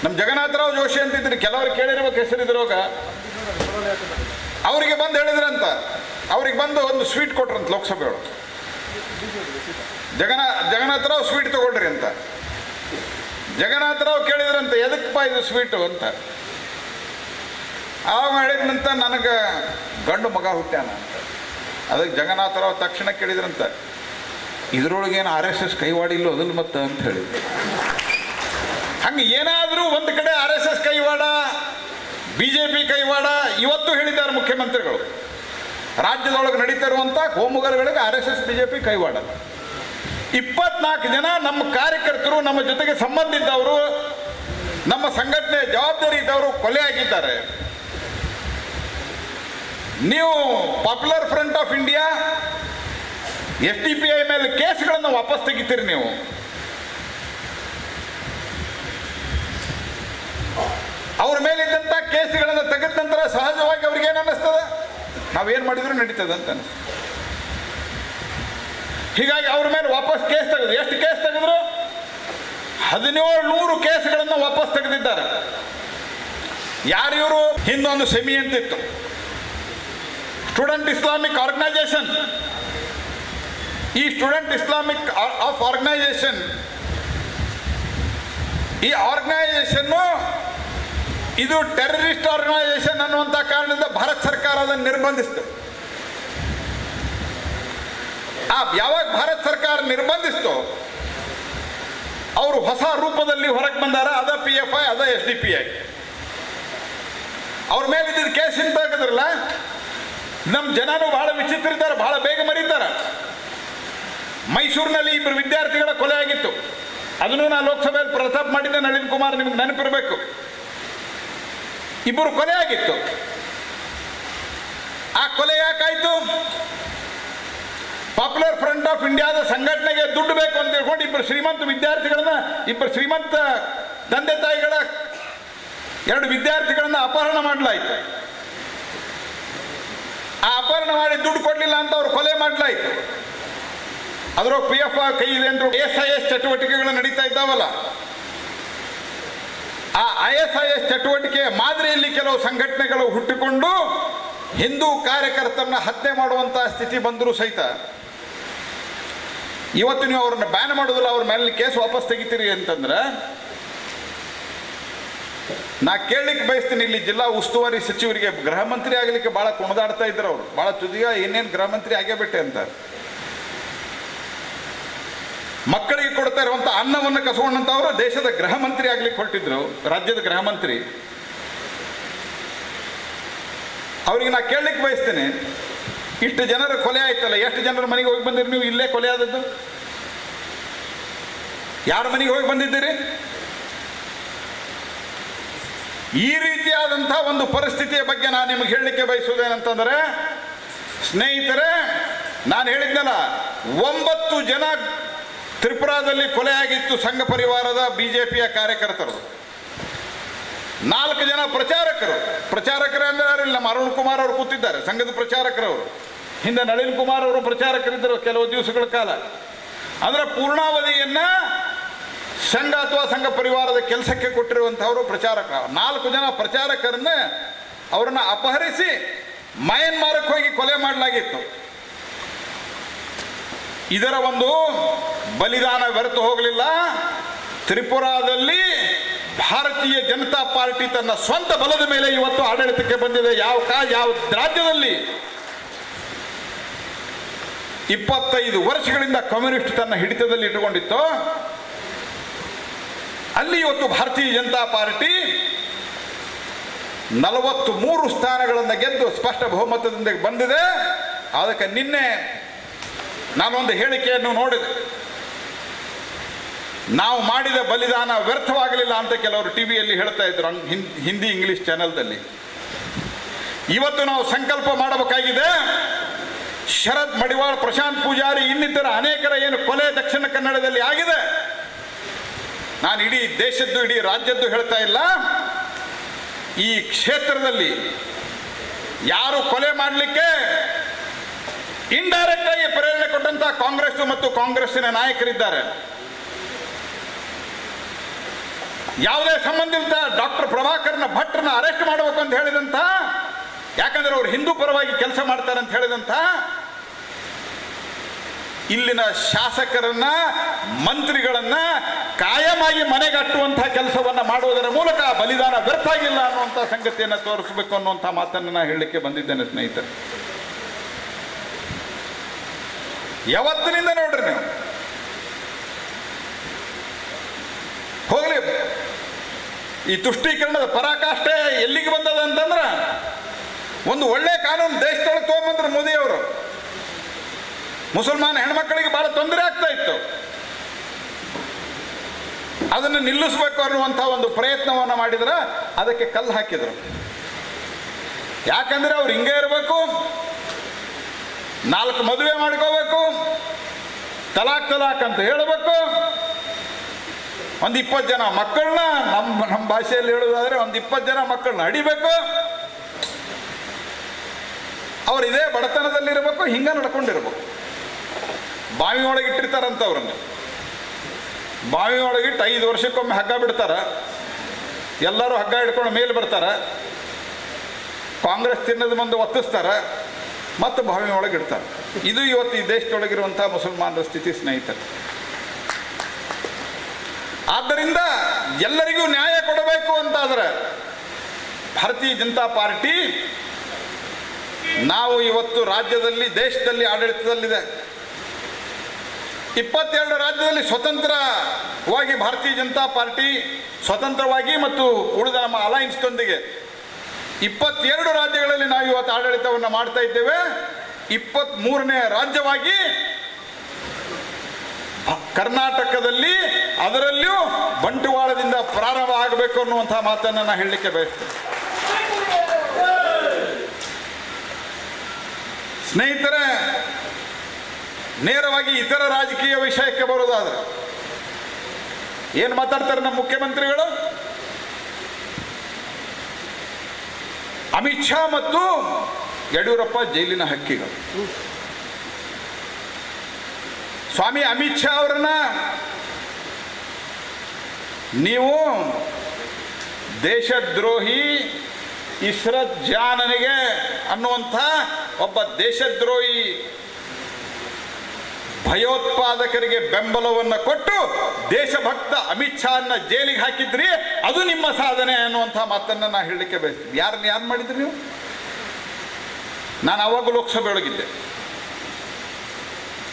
ನಮ್ಮ ಜಗನ್ನಾಥರಾವ್ ಜೋಶಿ ಅಂತಿದ್ರು, ಕೆಲವರು ಕೇಳಿರ್ಬೇಕು ಹೆಸರಿದ್ರೋಗ, ಅವರಿಗೆ ಬಂದು ಹೇಳಿದ್ರಂತ, ಅವ್ರಿಗೆ ಬಂದು ಒಂದು ಸ್ವೀಟ್ ಕೊಟ್ರಂತ ಲೋಕಸಭೆ ಒಳಗೆ. ಜಗನ್ನಾಥರಾವ್ ಸ್ವೀಟ್ ತಗೊಳ್ರಿ ಅಂತ. ಜಗನ್ನಾಥರಾವ್ ಕೇಳಿದ್ರಂತ, ಎದಕ್ಕಪ್ಪ ಇದು ಸ್ವೀಟು ಅಂತ. ಆವಾಗ ಹೇಳಿದ್ನಂತ, ನನಗೆ ಗಂಡು ಮಗ ಹುಟ್ಟ್ಯಾನ ಅಂತ. ಅದಕ್ಕೆ ಜಗನ್ನಾಥರಾವ್ ತಕ್ಷಣ ಕೇಳಿದ್ರಂತ, ಇದ್ರೊಳಗೇನು RSS ಕೈವಾಡಿಲ್ಲೋ ಅದನ್ನು ಮತ್ತೆ ಅಂತ ಹೇಳಿದ್ರು. ಹಂಗೆ ಏನಾದರೂ ಒಂದು ಕಡೆ RSS ಕೈವಾಡ, BJP ಕೈವಾಡ ಇವತ್ತು ಹೇಳಿದ್ದಾರೆ ಮುಖ್ಯಮಂತ್ರಿಗಳು. ರಾಜ್ಯದೊಳಗೆ ನಡೀತಾ ಇರುವಂಥ ಹೋಮುಗರಗಳಿಗೆ RSS BJP ಕೈವಾಡ. 24 ಜನ ನಮ್ಮ ಕಾರ್ಯಕರ್ತರು, ನಮ್ಮ ಜೊತೆಗೆ ಸಂಬಂಧ ಇದ್ದವರು, ನಮ್ಮ ಸಂಘಟನೆ ಜವಾಬ್ದಾರಿ ಇದ್ದವರು ಕೊಲೆ ಆಗಿದ್ದಾರೆ. ನೀವು popular front of India SDPI ಮೇಲೆ ಕೇಸ್ಗಳನ್ನು ವಾಪಸ್ ತೆಗಿತೀರಿ. ನೀವು ಅವ್ರ ಮೇಲಿದ್ದಂಥ ಕೇಸ್ಗಳನ್ನು ತೆಗೆದ ನಂತರ ಸಹಜವಾಗಿ ಅವ್ರಿಗೆ ಏನು ಅನ್ನಿಸ್ತದ, ನಾವೇನು ಮಾಡಿದ್ರು ನಡೀತದೆ ಅಂತ ಅನಿಸ್ತದೆ. ಹೀಗಾಗಿ ಅವ್ರ ಮೇಲೆ ವಾಪಸ್ ಕೇಸ್ ತೆಗೆದು, ಎಷ್ಟು ಕೇಸ್ ತೆಗೆದ್ರು? 1700 ಕೇಸ್ಗಳನ್ನು ವಾಪಸ್ ತೆಗೆದಿದ್ದಾರೆ. ಯಾರಿವರು? ಹಿಂದೊಂದು ಸೆಮಿ ಅಂತಿತ್ತು, ಸ್ಟೂಡೆಂಟ್ ಇಸ್ಲಾಮಿಕ್ ಆರ್ಗನೈಸೇಷನ್. ಈ ಸ್ಟೂಡೆಂಟ್ ಇಸ್ಲಾಮಿಕ್ ಆಫ್ ಆರ್ಗನೈಸೇಷನ್, ಈ ಆರ್ಗನೈಸೇಷನ್ನು ಇದು ಟೆರರಿಸ್ಟ್ ಆರ್ಗನೈಸೇಷನ್ ಅನ್ನುವಂಥ ಕಾರಣದಿಂದ ಭಾರತ ಸರ್ಕಾರ ಅದನ್ನು ನಿರ್ಬಂಧಿಸಿತು. ಯಾವಾಗ ಭಾರತ ಸರ್ಕಾರ ನಿರ್ಬಂಧಿಸ್ತೋ ಅವರು ಹೊಸ ರೂಪದಲ್ಲಿ ಹೊರಗೆ ಬಂದಾರ. ಅದ PFI, ಅದ SDPI. ಅವ್ರ ಮೇಲೆ ಇದ್ದಿದ್ದು ಕೇಸ್ ಇಂತ ಹಾಕಿದ್ರಲ್ಲ, ನಮ್ಮ ಜನರು ಬಹಳ ವಿಚಿತ್ರ ಇದ್ದಾರೆ, ಬಹಳ ಬೇಗ ಮರೀತಾರೆ. ಮೈಸೂರಿನಲ್ಲಿ 2 ವಿದ್ಯಾರ್ಥಿಗಳ ಕೊಲೆ ಆಗಿತ್ತು. ಅದನ್ನು ನಾನು ಲೋಕಸಭೆಯಲ್ಲಿ ಪ್ರಸ್ತಾಪ ಮಾಡಿದ್ದೆ. ನಳಿನ್ ಕುಮಾರ್, ನಿಮ್ಗೆ ನೆನಪಿರಬೇಕು. 2 ಕೊಲೆ ಆಗಿತ್ತು. ಆ ಕೊಲೆ ಯಾಕಾಯ್ತು? ಪಾಪ್ಯುಲರ್ ಫ್ರಂಟ್ ಆಫ್ ಇಂಡಿಯಾದ ಸಂಘಟನೆಗೆ ದುಡ್ಡು ಬೇಕು ಅಂತ ಹೇಳ್ಕೊಂಡು 2 ಶ್ರೀಮಂತ ವಿದ್ಯಾರ್ಥಿಗಳನ್ನ, 2 ಶ್ರೀಮಂತ ತಂದೆ ತಾಯಿಗಳ 2 ವಿದ್ಯಾರ್ಥಿಗಳನ್ನ ಅಪಹರಣ ಮಾಡಲಾಯಿತು. ಆ ಅಪಹರಣ ಮಾಡಿ ದುಡ್ಡು ಕೊಡಲಿಲ್ಲ ಅಂತ ಅವ್ರು ಕೊಲೆ ಮಾಡಲಾಯಿತು. ಅದರ PFI ಕೈ ಇದೆ ಅಂದ್ರೆ ISIS ಚಟುವಟಿಕೆಗಳು ನಡೀತಾ ಇದ್ದಾವಲ್ಲ, ಆ ISIS ಚಟುವಟಿಕೆಯ ಮಾದರಿಯಲ್ಲಿ ಕೆಲವು ಸಂಘಟನೆಗಳು ಹುಟ್ಟಿಕೊಂಡು ಹಿಂದೂ ಕಾರ್ಯಕರ್ತರನ್ನ ಹತ್ಯೆ ಮಾಡುವಂತಹ ಸ್ಥಿತಿ ಬಂದರೂ ಸಹಿತ ಇವತ್ತು ನೀವು ಅವ್ರನ್ನ ಬ್ಯಾನ್ ಮಾಡೋದಿಲ್ಲ, ಅವ್ರ ಮೇಲೆ ಕೇಸ್ ವಾಪಸ್ ತೆಗಿತೀರಿ ಅಂತಂದ್ರೆ, ನಾ ಕೇಳಲಿಕ್ಕೆ ಬಯಸ್ತೀನಿ. ಇಲ್ಲಿ ಜಿಲ್ಲಾ ಉಸ್ತುವಾರಿ ಸಚಿವರಿಗೆ ಗೃಹ ಮಂತ್ರಿ ಆಗಲಿಕ್ಕೆ ಬಹಳ ಕುಣಿದಾಡ್ತಾ ಇದ್ರು ಅವರು. ಬಹಳ ತುದಿಗ ಏನೇನು ಗೃಹ ಮಂತ್ರಿ ಆಗೇ ಬಿಟ್ಟೆ ಅಂತ. ಮಕ್ಕಳಿಗೆ ಕೊಡ್ತಾ ಇರುವಂತ ಅನ್ನವನ್ನು ಕಸಕೊಂಡಂತವರು ದೇಶದ ಗೃಹ ಮಂತ್ರಿ ಆಗ್ಲಿಕ್ಕೆ ಹೊರಟಿದ್ರು, ರಾಜ್ಯದ ಗೃಹ ಮಂತ್ರಿ. ಅವ್ರಿಗೆ ನಾ ಕೇಳಲಿಕ್ಕೆ ಬಯಸ್ತೇನೆ, ಇಷ್ಟು ಜನರ ಕೊಲೆ ಆಯ್ತಲ್ಲ, ಎಷ್ಟು ಜನರ ಮನೆಗೆ ಹೋಗಿ ಬಂದಿರಿ ನೀವು? ಇಲ್ಲೇ ಕೊಲೆ ಆದದ್ದು ಯಾರ ಮನೆಗೆ ಹೋಗಿ ಬಂದಿದ್ದೀರಿ? ಈ ರೀತಿಯಾದಂತಹ ಒಂದು ಪರಿಸ್ಥಿತಿಯ ಬಗ್ಗೆ ನಾನು ನಿಮಗೆ ಹೇಳಲಿಕ್ಕೆ ಬಯಸುವುದೇನಂತಂದ್ರೆ, ಸ್ನೇಹಿತರೆ, ನಾನು ಹೇಳಿದ್ನಲ್ಲ, 9 ಜನ ತ್ರಿಪುರಾದಲ್ಲಿ ಕೊಲೆ ಆಗಿತ್ತು ಸಂಘ ಪರಿವಾರದ BJPಯ ಕಾರ್ಯಕರ್ತರು. 4 ಜನ ಪ್ರಚಾರಕರು ಅಂದ್ರೆ ಯಾರಿಲ್ಲ. ನಮ್ಮ ಅರುಣ್ ಕುಮಾರ್ ಅವರು ಕೂತಿದ್ದಾರೆ, ಸಂಘದ ಪ್ರಚಾರಕರವರು. ಹಿಂದೆ ನಳಿನ್ ಕುಮಾರ್ ಅವರು ಪ್ರಚಾರಕರಿದ್ದರು ಕೆಲವು ದಿವಸಗಳ ಕಾಲ. ಅಂದ್ರೆ ಪೂರ್ಣಾವಧಿಯನ್ನ ಸಂಘ ಅಥವಾ ಸಂಘ ಪರಿವಾರದ ಕೆಲಸಕ್ಕೆ ಕೊಟ್ಟಿರುವಂತಹವರು ಪ್ರಚಾರಕರು. 4 ಜನ ಪ್ರಚಾರಕರನ್ನ ಅವರನ್ನ ಅಪಹರಿಸಿ ಮಯನ್ಮಾರಕ್ಕೆ ಹೋಗಿ ಕೊಲೆ ಮಾಡಲಾಗಿತ್ತು. ಇದರ ಒಂದು ಬಲಿದಾನ ವ್ಯರ್ಥ ಹೋಗಲಿಲ್ಲ. ತ್ರಿಪುರಾದಲ್ಲಿ ಭಾರತೀಯ ಜನತಾ ಪಾರ್ಟಿ ತನ್ನ ಸ್ವಂತ ಬಲದ ಮೇಲೆ ಇವತ್ತು ಆಡಳಿತಕ್ಕೆ ಬಂದಿದೆ. ಯಾವ ರಾಜ್ಯದಲ್ಲಿ 25 ವರ್ಷಗಳಿಂದ ಕಮ್ಯುನಿಸ್ಟ್ ತನ್ನ ಹಿಡಿತದಲ್ಲಿ ಇಟ್ಟುಕೊಂಡಿತ್ತು, ಅಲ್ಲಿ ಇವತ್ತು ಭಾರತೀಯ ಜನತಾ ಪಾರ್ಟಿ 43 ಸ್ಥಾನಗಳನ್ನು ಗೆದ್ದು ಸ್ಪಷ್ಟ ಬಹುಮತದಿಂದ ಬಂದಿದೆ. ಅದಕ್ಕೆ ನಿನ್ನೆ ನಾನೊಂದು ಹೇಳಿಕೆಯನ್ನು ನೋಡಿದೆ. ನಾವು ಮಾಡಿದ ಬಲಿದಾನ ವ್ಯರ್ಥವಾಗಲಿಲ್ಲ ಅಂತ ಕೆಲವರು ಟಿವಿಯಲ್ಲಿ ಹೇಳ್ತಾ ಇದ್ರು, ಹಿಂದಿ ಇಂಗ್ಲಿಷ್ ಚಾನೆಲ್ದಲ್ಲಿ. ಇವತ್ತು ನಾವು ಸಂಕಲ್ಪ ಮಾಡಬೇಕಾಗಿದೆ. ಶರದ್ ಮಡಿವಾಳ್, ಪ್ರಶಾಂತ್ ಪೂಜಾರಿ, ಇನ್ನಿತರ ಅನೇಕರ ಏನು ಕೊಲೆ ದಕ್ಷಿಣ ಕನ್ನಡದಲ್ಲಿ ಆಗಿದೆ, ನಾನು ಇಡೀ ದೇಶದ್ದು ಇಡೀ ರಾಜ್ಯದ್ದು ಹೇಳ್ತಾ ಇಲ್ಲ, ಈ ಕ್ಷೇತ್ರದಲ್ಲಿ ಯಾರು ಕೊಲೆ ಮಾಡಲಿಕ್ಕೆ ಇಂಡೈರೆಕ್ಟ್ ಆಗಿ ಪ್ರೇರಣೆ ಕೊಟ್ಟಂತ ಕಾಂಗ್ರೆಸ್ ಮತ್ತು ಕಾಂಗ್ರೆಸ್ಸಿನ ನಾಯಕರಿದ್ದಾರೆ. ಯಾವುದೇ ಸಂಬಂಧ ಇಲ್ಲದ ಡಾಕ್ಟರ್ ಪ್ರಭಾಕರ್ನ ಭಟ್ರನ್ನ ಅರೆಸ್ಟ್ ಮಾಡಬೇಕು ಅಂತ ಹೇಳಿದಂತ, ಯಾಕಂದ್ರೆ ಅವರು ಹಿಂದೂ ಪರವಾಗಿ ಕೆಲಸ ಮಾಡ್ತಾರೆ ಅಂತ ಹೇಳಿದಂತ ಇಲ್ಲಿನ ಶಾಸಕರನ್ನ, ಮಂತ್ರಿಗಳನ್ನ ಕಾಯಮಾಗಿ ಮನೆಗಟ್ಟುವಂತಹ ಕೆಲಸವನ್ನ ಮಾಡುವುದರ ಮೂಲಕ ಬಲಿದಾನ ವ್ಯರ್ಥ ಆಗಿಲ್ಲ ಅನ್ನುವಂಥ ಸಂಗತಿಯನ್ನು ತೋರಿಸಬೇಕು ಅನ್ನುವಂಥ ಮಾತನ್ನು ನಾನು ಹೇಳಲಿಕ್ಕೆ ಬಂದಿದ್ದೇನೆ ಸ್ನೇಹಿತರೆ. ಯಾವತ್ತಿನಿಂದ ನೋಡ್ರಿ ನೀವು ಹೋಗ್ಲಿ, ಈ ತುಷ್ಟೀಕರಣದ ಪರಾಕಾಷ್ಠೆ ಎಲ್ಲಿಗೆ ಬಂದದ ಅಂತಂದ್ರೆ, ಒಂದು ಒಳ್ಳೆ ಕಾನೂನು ದೇಶದೊಳಗೆ ತಗೊಂಡ್ಬಂದ್ರು ಮೋದಿ ಅವರು. ಮುಸಲ್ಮಾನ ಹೆಣ್ಮಕ್ಕಳಿಗೆ ಬಹಳ ತೊಂದರೆ ಆಗ್ತಾ ಇತ್ತು, ಅದನ್ನು ನಿಲ್ಲಿಸಬೇಕು ಅನ್ನುವಂಥ ಒಂದು ಪ್ರಯತ್ನವನ್ನು ಮಾಡಿದ್ರೆ ಅದಕ್ಕೆ ಕಲ್ಲು ಹಾಕಿದ್ರು. ಯಾಕಂದ್ರೆ ಅವ್ರು ಹಿಂಗೆ ಇರಬೇಕು, 4 ಮದುವೆ ಮಾಡ್ಕೋಬೇಕು, ತಲಾಕ್ ಅಂತ ಹೇಳಬೇಕು, ಒಂದು 20 ಜನ ಮಕ್ಕಳನ್ನ, ನಮ್ಮ ಭಾಷೆಯಲ್ಲಿ ಹೇಳೋದಾದ್ರೆ ಒಂದು 20 ಜನ ಮಕ್ಕಳನ್ನ ಹಡಿಬೇಕು, ಅವ್ರು ಇದೇ ಬಡತನದಲ್ಲಿರಬೇಕು, ಹಿಂಗ ನಡ್ಕೊಂಡಿರ್ಬೇಕು. ಬಾವಿ ಒಳಗೆ ಇಟ್ಟಿರ್ತಾರಂತ ಅವ್ರನ್ನ, ಬಾವಿ ಒಳಗಿಟ್ಟು 5 ವರ್ಷಕ್ಕೊಮ್ಮೆ ಹಗ್ಗ ಬಿಡ್ತಾರ, ಎಲ್ಲರೂ ಹಗ್ಗ ಹಿಡ್ಕೊಂಡು ಮೇಲೆ ಬರ್ತಾರ, ಕಾಂಗ್ರೆಸ್ ತಿನ್ನದ ಮುಂದೆ ಒತ್ತಿಸ್ತಾರ, ಮತ್ತು ಬಾವಿ ಒಳಗೆ ಇಡ್ತಾರೆ. ಇದು ಇವತ್ತು ಈ ದೇಶದೊಳಗಿರುವಂತಹ ಮುಸಲ್ಮಾನರ ಸ್ಥಿತಿ ಸ್ನೇಹಿತರೆ. ಆದ್ದರಿಂದ ಎಲ್ಲರಿಗೂ ನ್ಯಾಯ ಕೊಡಬೇಕು ಅಂತಾದರೆ ಭಾರತೀಯ ಜನತಾ ಪಾರ್ಟಿ, ನಾವು ಇವತ್ತು ರಾಜ್ಯದಲ್ಲಿ ದೇಶದಲ್ಲಿ ಆಡಳಿತದಲ್ಲಿದೆ, 22 ರಾಜ್ಯದಲ್ಲಿ ಸ್ವತಂತ್ರವಾಗಿ ಭಾರತೀಯ ಜನತಾ ಪಾರ್ಟಿ ಸ್ವತಂತ್ರವಾಗಿ ಮತ್ತು ಉಳಿದ ನಮ್ಮ ಅಲೈನ್ಸ್ನೊಂದಿಗೆ 22 ರಾಜ್ಯಗಳಲ್ಲಿ ನಾವು ಇವತ್ತು ಆಡಳಿತವನ್ನು ಮಾಡ್ತಾ ಇದ್ದೇವೆ. 23ನೇ ರಾಜ್ಯವಾಗಿ ಕರ್ನಾಟಕದಲ್ಲಿ, ಅದರಲ್ಲಿಯೂ ಬಂಟ್ವಾಳದಿಂದ ಪ್ರಾರಂಭ ಆಗಬೇಕು ಅನ್ನುವಂಥ ಮಾತನ್ನು ನಾನು ಹೇಳಲಿಕ್ಕೆ ಬಯಸ್ತೇನೆ. ಸ್ನೇಹಿತರೆ, ನೇರವಾಗಿ ಇತರ ರಾಜಕೀಯ ವಿಷಯಕ್ಕೆ ಬರೋದಾದ್ರೆ ಏನು ಮಾತಾಡ್ತಾರೆ ನಮ್ಮ ಮುಖ್ಯಮಂತ್ರಿಗಳು? ಅಮಿತ್ ಶಾ ಮತ್ತು ಯಡಿಯೂರಪ್ಪ ಜೈಲಿನ ಹಕ್ಕಿಗಳು. ಸ್ವಾಮಿ ಅಮಿತ್ ಶಾ ಅವರನ್ನ ನೀವು ದೇಶದ್ರೋಹಿ ಇಸ್ರತ್ ಜಾನನಿಗೆ ಅನ್ನುವಂಥ ಒಬ್ಬ ದೇಶದ್ರೋಹಿ ಭಯೋತ್ಪಾದಕರಿಗೆ ಬೆಂಬಲವನ್ನು ಕೊಟ್ಟು ದೇಶಭಕ್ತ ಅಮಿತ್ ಶಾನ್ನ ಜೈಲಿಗೆ ಹಾಕಿದ್ರಿ, ಅದು ನಿಮ್ಮ ಸಾಧನೆ ಅನ್ನುವಂಥ ಮಾತನ್ನು ನಾನು ಹೇಳಲಿಕ್ಕೆ ಬಯಸ್ತೀನಿ. ಯಾರು ಮಾಡಿದ್ರಿ ನೀವು? ನಾನು ಅವಾಗ ಲೋಕಸಭೆ ಒಳಗಿದ್ದೆ.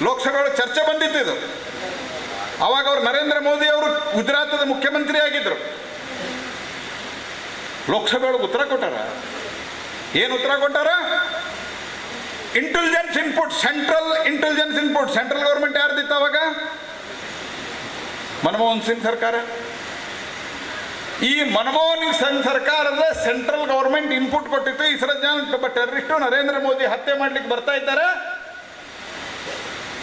ಲೋಕಸಭೆ ಒಳಗೆ ಚರ್ಚೆ ಬಂದಿತ್ತು. ಅವಾಗ ಅವರು ನರೇಂದ್ರ ಮೋದಿ ಅವರು ಗುಜರಾತದ ಮುಖ್ಯಮಂತ್ರಿ ಆಗಿದ್ರು. ಲೋಕಸಭೆ ಒಳಗೆ ಉತ್ತರ ಕೊಟ್ಟಾರ. ಏನು ಉತ್ತರ ಕೊಟ್ಟಾರ? Intelligence input, central intelligence input. Central government ಯಾರ್ದಿತ್ತು ಅವಾಗ? ಮನಮೋಹನ್ ಸಿಂಗ್ ಸರ್ಕಾರ. ಈ ಮನಮೋಹನ್ ಸಿಂಗ್ ಸರ್ಕಾರದ ಸೆಂಟ್ರಲ್ ಗೌರ್ಮೆಂಟ್ ಇನ್ಪುಟ್ ಕೊಟ್ಟಿತ್ತು. ಇಸ್ರತ್ ಜಾನ್ ಟೆರರಿಸ್ಟು ನರೇಂದ್ರ ಮೋದಿ ಹತ್ಯೆ ಮಾಡ್ಲಿಕ್ಕೆ ಬರ್ತಾ ಇದ್ದಾರೆ,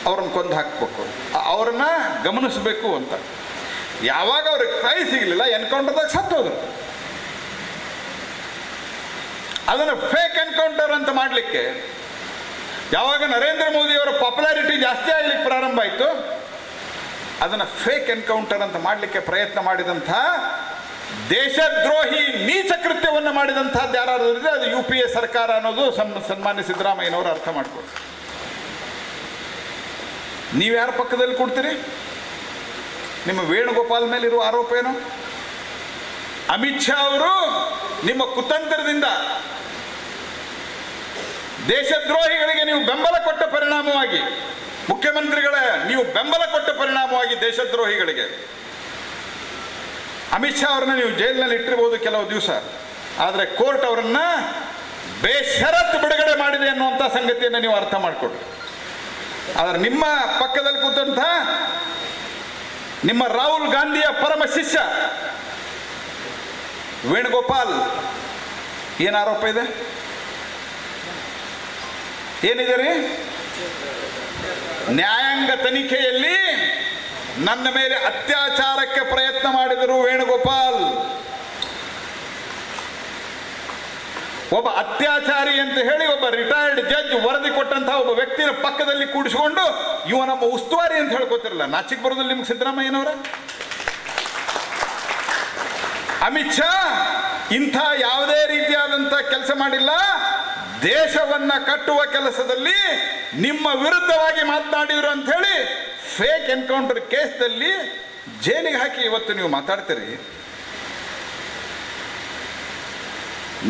ಅವ್ರನ್ನ ಕೊಂದು ಹಾಕಬೇಕು, ಅವ್ರನ್ನ ಗಮನಿಸಬೇಕು ಅಂತ. ಯಾವಾಗ ಅವ್ರಿಗೆ ಕೈ ಸಿಗಲಿಲ್ಲ, ಎನ್ಕೌಂಟರ್ದಾಗ ಸತ್ತೋದ್ರು. ಅದನ್ನು ಫೇಕ್ ಎನ್ಕೌಂಟರ್ ಅಂತ ಮಾಡಲಿಕ್ಕೆ ಯಾವಾಗ ನರೇಂದ್ರ ಮೋದಿ ಅವರ ಪಾಪ್ಯುಲಾರಿಟಿ ಜಾಸ್ತಿ ಆಗಲಿಕ್ಕೆ ಪ್ರಾರಂಭ ಆಯಿತು, ಅದನ್ನು ಫೇಕ್ ಎನ್ಕೌಂಟರ್ ಅಂತ ಮಾಡಲಿಕ್ಕೆ ಪ್ರಯತ್ನ ಮಾಡಿದಂಥ ದೇಶದ್ರೋಹಿ ನೀಚ ಕೃತ್ಯವನ್ನು ಮಾಡಿದಂಥದ್ದು ಯಾರಾದ್ರೂ ಇದ್ರೆ ಅದು UPA ಸರ್ಕಾರ ಅನ್ನೋದು ಸನ್ಮಾನ್ಯ ಸಿದ್ದರಾಮಯ್ಯನವರು ಅರ್ಥ ಮಾಡ್ಕೊಳ್ಳಿ. ನೀವು ಯಾರ ಪಕ್ಕದಲ್ಲಿ ಕೊಡ್ತೀರಿ? ನಿಮ್ಮ ವೇಣುಗೋಪಾಲ್ ಮೇಲಿರುವ ಆರೋಪ ಏನು? ಅಮಿತ್ ಶಾ ಅವರು ನಿಮ್ಮ ಕುತಂತ್ರದಿಂದ ದೇಶದ್ರೋಹಿಗಳಿಗೆ ನೀವು ಬೆಂಬಲ ಕೊಟ್ಟ ಪರಿಣಾಮವಾಗಿ, ಮುಖ್ಯಮಂತ್ರಿಗಳ ನೀವು ಬೆಂಬಲ ಕೊಟ್ಟ ಪರಿಣಾಮವಾಗಿ ದೇಶದ್ರೋಹಿಗಳಿಗೆ ಅಮಿತ್ ಶಾ ಅವರನ್ನ ನೀವು ಜೈಲಿನಲ್ಲಿ ಇಟ್ಟಿರ್ಬೋದು ಕೆಲವು ದಿವಸ, ಆದರೆ ಕೋರ್ಟ್ ಅವರನ್ನ ಬೇಷರತ್ತು ಬಿಡುಗಡೆ ಮಾಡಿದೆ ಅನ್ನುವಂಥ ಸಂಗತಿಯನ್ನು ನೀವು ಅರ್ಥ ಮಾಡಿಕೊಡ್ರಿ. ಆದರೆ ನಿಮ್ಮ ಪಕ್ಕದಲ್ಲಿ ಕೂತಂಥ ನಿಮ್ಮ ರಾಹುಲ್ ಗಾಂಧಿಯ ಪರಮ ಶಿಷ್ಯ ವೇಣುಗೋಪಾಲ್ ಏನು ಆರೋಪ ಇದೆ? ಏನಿದೆ ರೀ? ನ್ಯಾಯಾಂಗ ತನಿಖೆಯಲ್ಲಿ ನನ್ನ ಮೇಲೆ ಅತ್ಯಾಚಾರಕ್ಕೆ ಪ್ರಯತ್ನ ಮಾಡಿದರು ವೇಣುಗೋಪಾಲ್. ಒಬ್ಬ ಅತ್ಯಾಚಾರಿ ಅಂತ ಹೇಳಿ ಒಬ್ಬ ರಿಟೈರ್ಡ್ ಜಡ್ಜ್ ವರದಿ ಕೊಟ್ಟಂತಹ ಒಬ್ಬ ವ್ಯಕ್ತಿಯ ಪಕ್ಕದಲ್ಲಿ ಕೂಡಿಸಿಕೊಂಡು ಇವ ನಮ್ಮ ಉಸ್ತುವಾರಿ ಅಂತ ಹೇಳ್ಕೊತಿರಲ್ಲ. ನಾಚಿಕ್ ಬರೋದಿಲ್ಲ ನಿಮ್ಗೆ ಸಿದ್ದರಾಮಯ್ಯನವರ? ಅಮಿತ್ ಶಾ ಇಂಥ ಯಾವುದೇ ರೀತಿಯಾದಂಥ ಕೆಲಸ ಮಾಡಿಲ್ಲ. ದೇಶವನ್ನ ಕಟ್ಟುವ ಕೆಲಸದಲ್ಲಿ ನಿಮ್ಮ ವಿರುದ್ಧವಾಗಿ ಮಾತನಾಡಿದ್ರು ಅಂತ ಹೇಳಿ ಫೇಕ್ ಎನ್ಕೌಂಟರ್ ಕೇಸ್ನಲ್ಲಿ ಜೈಲಿಗೆ ಹಾಕಿ ಇವತ್ತು ನೀವು ಮಾತಾಡ್ತೀರಿ.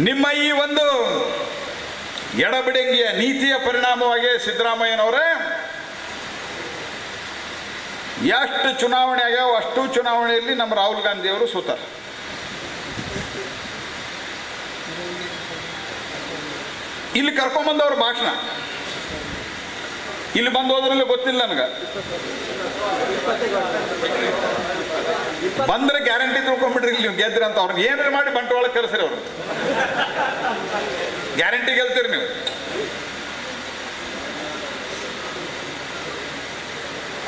ನಿಮ್ಮ ಈ ಒಂದು ಎಡಬಿಡಂಗಿಯ ನೀತಿಯ ಪರಿಣಾಮವಾಗಿ ಸಿದ್ದರಾಮಯ್ಯನವರೇ ಎಷ್ಟು ಚುನಾವಣೆ ಆಗ್ಯಾವ ಅಷ್ಟು ಚುನಾವಣೆಯಲ್ಲಿ ನಮ್ಮ ರಾಹುಲ್ ಗಾಂಧಿ ಅವರು ಸೋತಾರೆ. ಇಲ್ಲಿ ಕರ್ಕೊಂಬಂದವ್ರ ಭಾಷಣ ಇಲ್ಲಿ ಬಂದು ಹೋದ್ರಲ್ಲಿ ಗೊತ್ತಿಲ್ಲ ನನಗೆ. ಬಂದ್ರೆ ಗ್ಯಾರಂಟಿ ತಿಳ್ಕೊಂಡ್ಬಿಟ್ರಿ ಇಲ್ಲಿ ನೀವು ಗೆದ್ರಿ ಅಂತ. ಅವ್ರನ್ನ ಏನಾರು ಮಾಡಿ ಬಂಟ್ವಾಳ ಕರೆಸ್ರಿ, ಅವರು ಗ್ಯಾರಂಟಿ ಗೆಲ್ತೀರಿ ನೀವು.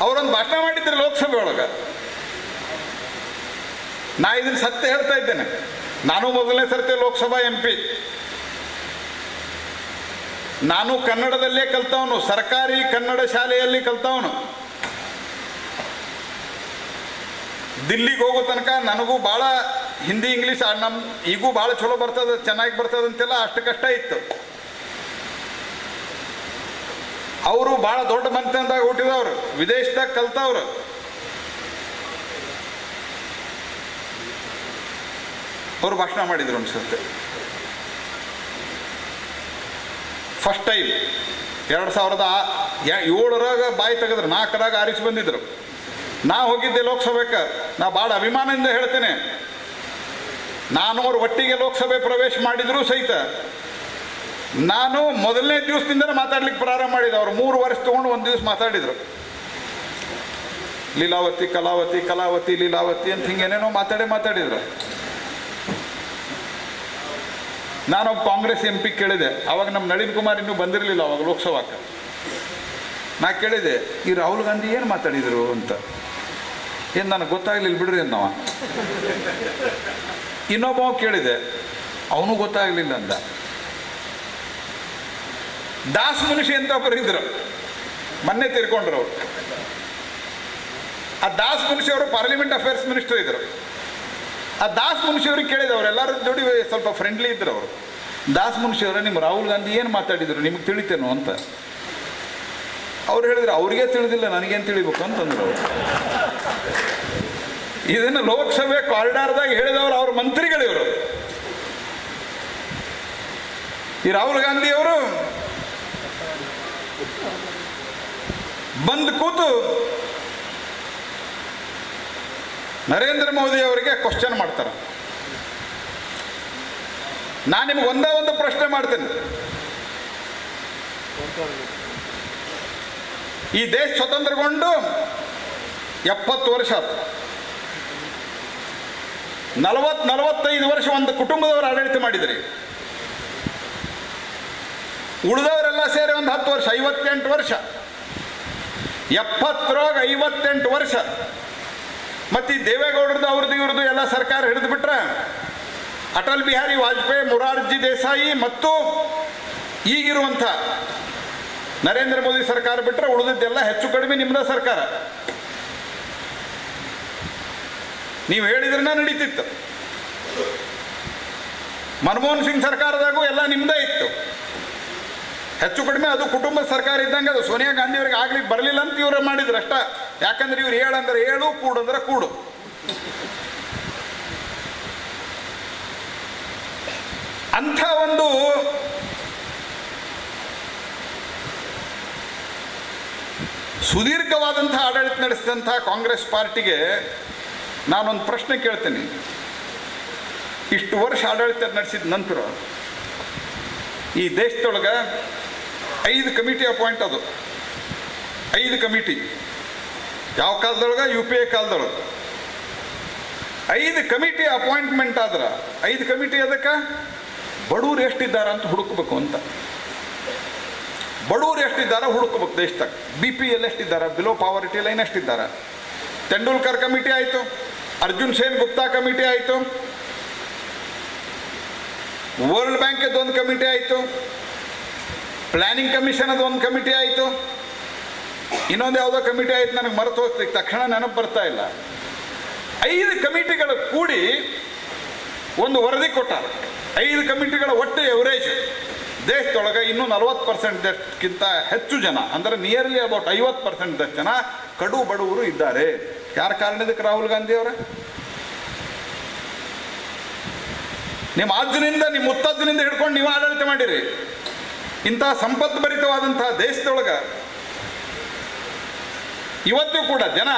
ಅವರೊಂದು ಭಾಷಣ ಮಾಡಿದ್ರಿ ಲೋಕಸಭೆ ಒಳಗ. ನಾ ಇದನ್ನ ಸತ್ಯ ಹೇಳ್ತಾ ಇದ್ದೇನೆ. ನಾನು ಮೊದಲನೇ ಸರ್ತಿ ಲೋಕಸಭಾ MP. ನಾನು ಕನ್ನಡದಲ್ಲೇ ಕಲ್ತವನು, ಸರ್ಕಾರಿ ಕನ್ನಡ ಶಾಲೆಯಲ್ಲಿ ಕಲ್ತವನು. ದಿಲ್ಲಿಗೆ ಹೋಗೋ ತನಕ ನನಗೂ ಭಾಳ ಹಿಂದಿ ಇಂಗ್ಲೀಷ್ ಈಗೂ ಭಾಳ ಚಲೋ ಬರ್ತದೆ, ಚೆನ್ನಾಗಿ ಬರ್ತದೆ ಅಂತೆಲ್ಲ ಅಷ್ಟು ಕಷ್ಟ ಇತ್ತು. ಅವರು ಭಾಳ ದೊಡ್ಡ ಮನೆತನದಾಗ ಹುಟ್ಟಿದವರು, ವಿದೇಶದಾಗ ಕಲ್ತವ್ರು. ಅವರು ಭಾಷಣ ಮಾಡಿದ್ರು ಅನ್ಸುತ್ತೆ. ಫಸ್ಟ್ ಟೈಮ್ 7ರಾಗ ಬಾಯಿ ತೆಗೆದ್ರು, 4ರಾಗ ಆರಿಸಿ ಬಂದಿದ್ರು. ನಾ ಹೋಗಿದ್ದೆ ಲೋಕಸಭೆಗೆ. ನಾ ಭಾಳ ಅಭಿಮಾನದಿಂದ ಹೇಳ್ತೇನೆ, ನಾನು ಅವ್ರು ಒಟ್ಟಿಗೆ ಲೋಕಸಭೆ ಪ್ರವೇಶ ಮಾಡಿದರೂ ಸಹಿತ ನಾನು ಮೊದಲನೇ ದಿವಸದಿಂದಲೇ ಮಾತಾಡ್ಲಿಕ್ಕೆ ಪ್ರಾರಂಭ ಮಾಡಿದೆ. ಅವರು 3 ವರ್ಷ ತೊಗೊಂಡು ಒಂದು ದಿವಸ ಮಾತಾಡಿದರು. ಲೀಲಾವತಿ ಕಲಾವತಿ, ಕಲಾವತಿ ಲೀಲಾವತಿ ಅಂತ ಹಿಂಗೇನೇನೋ ಮಾತಾಡಿದ್ರು. ನಾನು ಕಾಂಗ್ರೆಸ್ MP ಕೇಳಿದೆ. ಅವಾಗ ನಮ್ಮ ನಳಿನ್ ಕುಮಾರ್ ಇನ್ನೂ ಬಂದಿರಲಿಲ್ಲ ಅವಾಗ ಲೋಕಸಭಾಕ್ಕೆ. ನಾ ಕೇಳಿದೆ, ಈ ರಾಹುಲ್ ಗಾಂಧಿ ಏನು ಮಾತಾಡಿದರು ಅಂತ. ಏನು ನನಗೆ ಗೊತ್ತಾಗಲಿಲ್ಲ ಬಿಡ್ರಿ ಅಂದವ. ಇನ್ನೊಬ್ಬ ಕೇಳಿದೆ, ಅವನು ಗೊತ್ತಾಗಲಿಲ್ಲ ಅಂದ. ದಾಸ್ ಮುನಿಷಿ ಅಂತ ಬರೆದಿದ್ರು, ಮೊನ್ನೆ ತೀರ್ಕೊಂಡ್ರು ಅವರು. ಆ ದಾಸ್ ಮುನಿಷಿ ಅವರು ಪಾರ್ಲಿಮೆಂಟ್ ಅಫೇರ್ಸ್ ಮಿನಿಸ್ಟರ್ ಇದ್ರು. ಆ ದಾಸ್ ಮುನಿಷಿ ಅವ್ರಿಗೆ ಕೇಳಿದ್ರು, ಅವರೆಲ್ಲರ ಜೋಡಿ ಸ್ವಲ್ಪ ಫ್ರೆಂಡ್ಲಿ ಇದ್ರು ಅವರು. ದಾಸ್ ಮುನಿಷಿ ಅವರೇ, ನಿಮ್ಮ ರಾಹುಲ್ ಗಾಂಧಿ ಏನು ಮಾತಾಡಿದ್ರು ನಿಮಗೆ ತಿಳಿತೇನೋ ಅಂತ. ಅವ್ರು ಹೇಳಿದ್ರು, ಅವ್ರಿಗೆ ತಿಳಿದಿಲ್ಲ, ನನಗೇನು ತಿಳಿಬೇಕು ಅಂತಂದ್ರು ಅವರು. ಇದನ್ನು ಲೋಕಸಭೆ ಕಾರಿಡಾರ್ದಾಗ ಹೇಳಿದವರು ಅವ್ರ ಮಂತ್ರಿಗಳಿವರು. ಈ ರಾಹುಲ್ ಗಾಂಧಿ ಅವರು ಬಂದು ಕೂತು ನರೇಂದ್ರ ಮೋದಿ ಅವರಿಗೆ ಕ್ವಶನ್ ಮಾಡ್ತಾರೆ. ನಾನು ನಿಮಗೆ ಒಂದೇ ಒಂದು ಪ್ರಶ್ನೆ ಮಾಡ್ತೇನೆ. ಈ ದೇಶ ಸ್ವತಂತ್ರಗೊಂಡು 70 ವರ್ಷ ಆಯ್ತು. 40-45 ವರ್ಷ ಒಂದು ಕುಟುಂಬದವರು ಆಡಳಿತ ಮಾಡಿದ್ರಿ. ಉಳಿದವರೆಲ್ಲ ಸೇರಿ ಒಂದು 10 ವರ್ಷ, 58 ವರ್ಷ. 70 58 ವರ್ಷ. ಮತ್ತು ಈ ದೇವೇಗೌಡರದ್ದು ಅವ್ರದ್ದು ಇವ್ರದ್ದು ಎಲ್ಲ ಸರ್ಕಾರ ಹಿಡಿದು ಬಿಟ್ರೆ ಅಟಲ್ ಬಿಹಾರಿ ವಾಜಪೇಯಿ, ಮೊರಾರ್ಜಿ ದೇಸಾಯಿ ಮತ್ತು ಈಗಿರುವಂಥ ನರೇಂದ್ರ ಮೋದಿ ಸರ್ಕಾರ ಬಿಟ್ಟರೆ ಉಳಿದದ್ದೆಲ್ಲ ಹೆಚ್ಚು ಕಡಿಮೆ ನಿಮ್ಮದ ಸರ್ಕಾರ. ನೀವು ಹೇಳಿದ್ರೆ ನಡೀತಿತ್ತು. ಮನಮೋಹನ್ ಸಿಂಗ್ ಸರ್ಕಾರದಾಗೂ ಎಲ್ಲ ನಿಮ್ಮದೇ ಇತ್ತು ಹೆಚ್ಚು ಕಡಿಮೆ. ಅದು ಕುಟುಂಬ ಸರ್ಕಾರ ಇದ್ದಂಗೆ. ಅದು ಸೋನಿಯಾ ಗಾಂಧಿ ಅವ್ರಿಗೆ ಆಗ್ಲಿಕ್ಕೆ ಬರಲಿಲ್ಲ ಅಂತ ಇವರು ಮಾಡಿದ್ರು ಅಷ್ಟ. ಯಾಕಂದ್ರೆ ಇವ್ರು ಹೇಳಂದ್ರೆ ಹೇಳು, ಕೂಡು ಅಂದ್ರೆ ಕೂಡು. ಅಂಥ ಒಂದು ಸುದೀರ್ಘವಾದಂಥ ಆಡಳಿತ ನಡೆಸಿದಂಥ ಕಾಂಗ್ರೆಸ್ ಪಾರ್ಟಿಗೆ ನಾನೊಂದು ಪ್ರಶ್ನೆ ಕೇಳ್ತೇನೆ. ಇಷ್ಟು ವರ್ಷ ಆಡಳಿತ ನಡೆಸಿದ ನಂತರ ಈ ದೇಶದೊಳಗೆ 5 ಕಮಿಟಿ ಅಪಾಯಿಂಟ್. ಅದು 5 ಕಮಿಟಿ ಯಾವ ಕಾಲದೊಳಗೆ? UPA ಕಾಲದೊಳಗೆ 5 ಕಮಿಟಿ ಅಪಾಯಿಂಟ್ಮೆಂಟ್ ಆದ್ರೆ 5 ಕಮಿಟಿ ಅದಕ್ಕೆ ಬಡವರು ಎಷ್ಟಿದ್ದಾರೆ ಅಂತ ಹುಡುಕಬೇಕು ಅಂತ. ಬಡವರು ಎಷ್ಟಿದ್ದಾರೆ ಹುಡುಕಬೇಕು ದೇಶದಾಗ. BPL ಎಷ್ಟಿದ್ದಾರೆ, ಬಿಲೋ ಪಾವರ್ಟಿ ಲೈನ್ ಎಷ್ಟಿದ್ದಾರೆ. ತೆಂಡೂಲ್ಕರ್ ಕಮಿಟಿ ಆಯಿತು, ಅರ್ಜುನ್ ಸೇನ್ ಗುಪ್ತಾ ಕಮಿಟಿ ಆಯಿತು, ವರ್ಲ್ಡ್ ಬ್ಯಾಂಕದ್ದು ಒಂದು ಕಮಿಟಿ ಆಯಿತು, ಪ್ಲಾನಿಂಗ್ ಕಮಿಷನ್ ಅದು ಒಂದು ಕಮಿಟಿ ಆಯಿತು, ಇನ್ನೊಂದು ಯಾವುದೋ ಕಮಿಟಿ ಆಯಿತು, ನನಗೆ ಮರೆತು ಹೋಗ್ತಿತ್ತು, ತಕ್ಷಣ ನೆನಪು ಬರ್ತಾ ಇಲ್ಲ. 5 ಕಮಿಟಿಗಳು ಕೂಡಿ ಒಂದು ವರದಿ ಕೊಟ್ಟಾರೆ. 5 ಕಮಿಟಿಗಳ ಒಟ್ಟು ಎವರೇಜ್ ದೇಶದೊಳಗೆ ಇನ್ನೂ 40%ಕ್ಕಿಂತ ಹೆಚ್ಚು ಜನ, ಅಂದರೆ ನಿಯರ್ಲಿ ಅಬೌಟ್ 50% ಜನ ಕಡು ಬಡವರು ಇದ್ದಾರೆ. ಯಾರ ಕಾರಣದಕ್ಕೆ? ರಾಹುಲ್ ಗಾಂಧಿ ಅವರ. ನಿಮ್ಮ ಅಜ್ಜನಿಂದ, ನಿಮ್ಮ ಮುತ್ತಜ್ಜನಿಂದ ಹಿಡ್ಕೊಂಡು ನೀವು ಆಡಳಿತ ಮಾಡಿರಿ. ಇಂಥ ಸಂಪತ್ತು ಭರಿತವಾದಂಥ ದೇಶದೊಳಗೆ ಇವತ್ತು ಕೂಡ ಜನ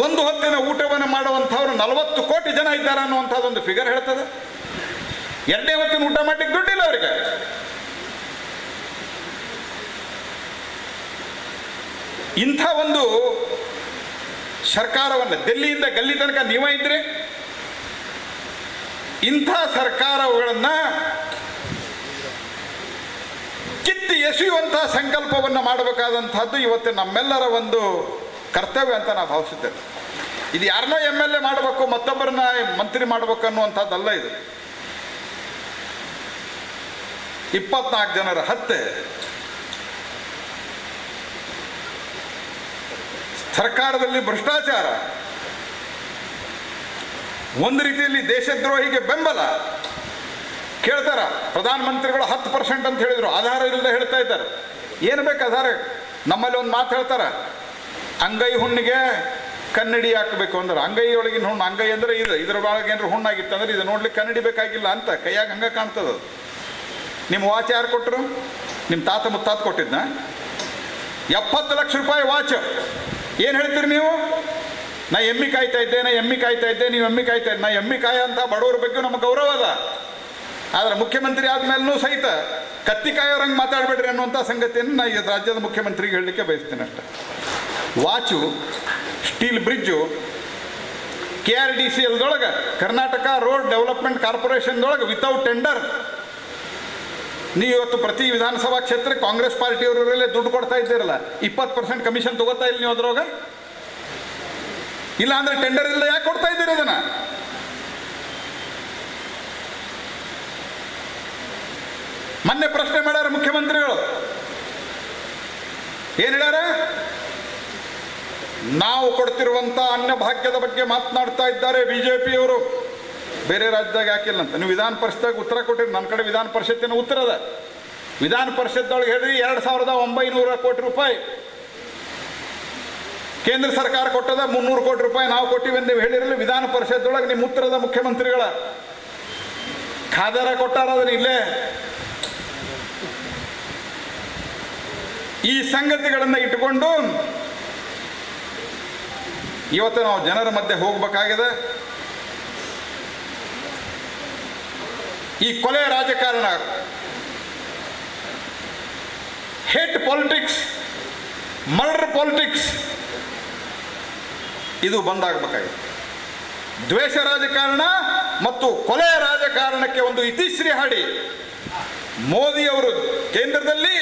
ಒಂದು ಹೊತ್ತಿನ ಊಟವನ್ನು ಮಾಡುವಂಥವ್ರು 40 ಕೋಟಿ ಜನ ಇದ್ದಾರೆ ಅನ್ನುವಂಥದ್ದೊಂದು ಫಿಗರ್ ಹೇಳ್ತದೆ. 2ನೇ ಹೊತ್ತಿನ ಊಟ ಮಾಡಲಿಕ್ಕೆ ದುಡ್ಡಿಲ್ಲ ಅವರಿಗೆ. ಇಂಥ ಒಂದು ಸರ್ಕಾರವನ್ನು ದಿಲ್ಲಿಯಿಂದ ಗಲ್ಲಿ ತನಕ ನೀವೇ ಇದ್ರಿ. ಇಂಥ ಸರ್ಕಾರಗಳನ್ನು ಕಿತ್ತಿ ಎಸೆಯುವಂಥ ಸಂಕಲ್ಪವನ್ನು ಮಾಡಬೇಕಾದಂಥದ್ದು ಇವತ್ತು ನಮ್ಮೆಲ್ಲರ ಒಂದು ಕರ್ತವ್ಯ ಅಂತ ನಾವು ಭಾವಿಸುತ್ತೇವೆ. ಇದು ಯಾರನ್ನೋ MLA ಮಾಡಬೇಕು, ಮತ್ತೊಬ್ಬರನ್ನ ಮಂತ್ರಿ ಮಾಡಬೇಕು ಅನ್ನುವಂಥದ್ದಲ್ಲ. ಇದು 24 ಜನರ ಹತ್ಯೆ, ಸರ್ಕಾರದಲ್ಲಿ ಭ್ರಷ್ಟಾಚಾರ, ಒಂದು ರೀತಿಯಲ್ಲಿ ದೇಶದ್ರೋಹಿಗೆ ಬೆಂಬಲ. ಕೇಳ್ತಾರ ಪ್ರಧಾನಮಂತ್ರಿಗಳು 10% ಅಂತ ಹೇಳಿದ್ರು, ಆಧಾರ ಇಲ್ಲದೆ ಹೇಳ್ತಾ ಇದ್ದಾರೆ. ಏನು ಬೇಕು ಆಧಾರ? ನಮ್ಮಲ್ಲಿ ಒಂದು ಮಾತು ಹೇಳ್ತಾರೆ, ಅಂಗೈ ಹುಣ್ಣಿಗೆ ಕನ್ನಡಿ ಹಾಕಬೇಕು ಅಂದ್ರೆ. ಅಂಗೈ ಒಳಗಿನ ಹುಣ್ಣು, ಅಂಗೈ ಅಂದರೆ ಇದ್ರ ಒಳಗೆ ಏನಾರು ಹುಣ್ಣಾಗಿತ್ತು ಅಂದ್ರೆ ಇದು ನೋಡ್ಲಿಕ್ಕೆ ಕನ್ನಡಿ ಬೇಕಾಗಿಲ್ಲ ಅಂತ. ಕೈಯಾಗ ಹಂಗೆ ಕಾಣ್ತದ. ನಿಮ್ಮ ವಾಚ್ ಯಾರು ಕೊಟ್ಟರು? ನಿಮ್ಮ ತಾತ ಮುತ್ತಾತ ಕೊಟ್ಟಿದ್ನ? 70 ಲಕ್ಷ ರೂಪಾಯಿ ವಾಚ್. ಏನು ಹೇಳ್ತೀರಿ ನೀವು? ನಾ ಎಮ್ಮಿ ಕಾಯ್ತಾ ಇದ್ದೆ, ನೀವು ಎಮ್ಮಿ ಕಾಯ್ತಾ ಇದ್ದೆ. ನಾ ಎಮ್ಮಿ ಕಾಯ ಅಂತ ಬಡವರ ಬಗ್ಗೆ ನಮಗೆ ಗೌರವ ಅದ. ಆದರೆ ಮುಖ್ಯಮಂತ್ರಿ ಆದ್ಮೇಲೂ ಸಹಿತ ಕತ್ತಿ ಕಾಯೋರಂಗೆ ಮಾತಾಡಬೇಡ್ರಿ ಅನ್ನುವಂಥ ಸಂಗತಿಯನ್ನು ನಾ ಈ ರಾಜ್ಯದ ಮುಖ್ಯಮಂತ್ರಿಗೆ ಹೇಳಲಿಕ್ಕೆ ಬಯಸ್ತೀನಿ ಅಷ್ಟೆ. ವಾಚು, ಸ್ಟೀಲ್ ಬ್ರಿಡ್ಜು, KRDCLದೊಳಗೆ, ಕರ್ನಾಟಕ ರೋಡ್ ಡೆವಲಪ್ಮೆಂಟ್ ಕಾರ್ಪೊರೇಷನ್ದೊಳಗೆ ವಿತೌಟ್ ಟೆಂಡರ್ ನೀವು ಇವತ್ತು ಪ್ರತಿ ವಿಧಾನಸಭಾ ಕ್ಷೇತ್ರಕ್ಕೆ ಕಾಂಗ್ರೆಸ್ ಪಾರ್ಟಿಯವರಲ್ಲೇ ದುಡ್ಡು ಕೊಡ್ತಾ ಇದ್ದೀರಲ್ಲ, 20% ಕಮಿಷನ್ ತಗೋತಾ ಇಲ್ಲ ನೀವು ಅದ್ರೊಳಗೆ? ಇಲ್ಲ ಅಂದ್ರೆ ಟೆಂಡರ್ ಇಲ್ಲ ಯಾಕೆ ಕೊಡ್ತಾ ಇದ್ದೀರಿ ಅದನ್ನ? ಮೊನ್ನೆ ಪ್ರಶ್ನೆ ಮಾಡ್ಯಾರ ಮುಖ್ಯಮಂತ್ರಿಗಳು. ಏನ್ ಹೇಳ್ಯಾರ? ನಾವು ಕೊಡ್ತಿರುವಂತ ಅನ್ನಭಾಗ್ಯದ ಬಗ್ಗೆ ಮಾತನಾಡ್ತಾ ಇದ್ದಾರೆ ಬಿಜೆಪಿಯವರು. ಬೇರೆ ರಾಜ್ಯದಾಗ ಯಾಕಿಲ್ಲ ಅಂತ ನೀವು ವಿಧಾನ ಪರಿಷತ್ದಾಗ ಉತ್ತರ ಕೊಟ್ಟಿರಿ. ನಮ್ಮ ಕಡೆ ವಿಧಾನ ಪರಿಷತ್ತಿನ ಉತ್ತರ ಅದ. ವಿಧಾನ ಪರಿಷತ್ದೊಳಗೆ ಹೇಳ್ರಿ 2900 ಕೋಟಿ ರೂಪಾಯಿ ಕೇಂದ್ರ ಸರ್ಕಾರ ಕೊಟ್ಟದ, 300 ಕೋಟಿ ರೂಪಾಯಿ ನಾವು ಕೊಟ್ಟಿವಿ ಅಂತ ನೀವು ಹೇಳಿರಲಿಲ್ಲ. ವಿಧಾನ ಪರಿಷತ್ದೊಳಗೆ ನಿಮ್ಮ ಉತ್ತರದ ಮುಖ್ಯಮಂತ್ರಿಗಳ ಖಾದರ ಕೊಟ್ಟಾರ ಅದನ್ನ ಇಲ್ಲೇ. ಈ ಸಂಗತಿಗಳನ್ನು ಇಟ್ಟುಕೊಂಡು ಇವತ್ತು ನಾವು ಜನರ ಮಧ್ಯೆ ಹೋಗಬೇಕಾಗಿದೆ. ಈ ಕೊಲೆ ರಾಜಕಾರಣ, ಹೇಟ್ ಪಾಲಿಟಿಕ್ಸ್, ಮರ್ಡರ್ ಪಾಲಿಟಿಕ್ಸ್ ಇದು ಬಂದಾಗಬೇಕಾಗಿದೆ. ದ್ವೇಷ ರಾಜಕಾರಣ ಮತ್ತು ಕೊಲೆ ರಾಜಕಾರಣಕ್ಕೆ ಒಂದು ಇತಿಶ್ರೀ ಹಾಡಿ ಮೋದಿಯವರು ಕೇಂದ್ರದಲ್ಲಿ,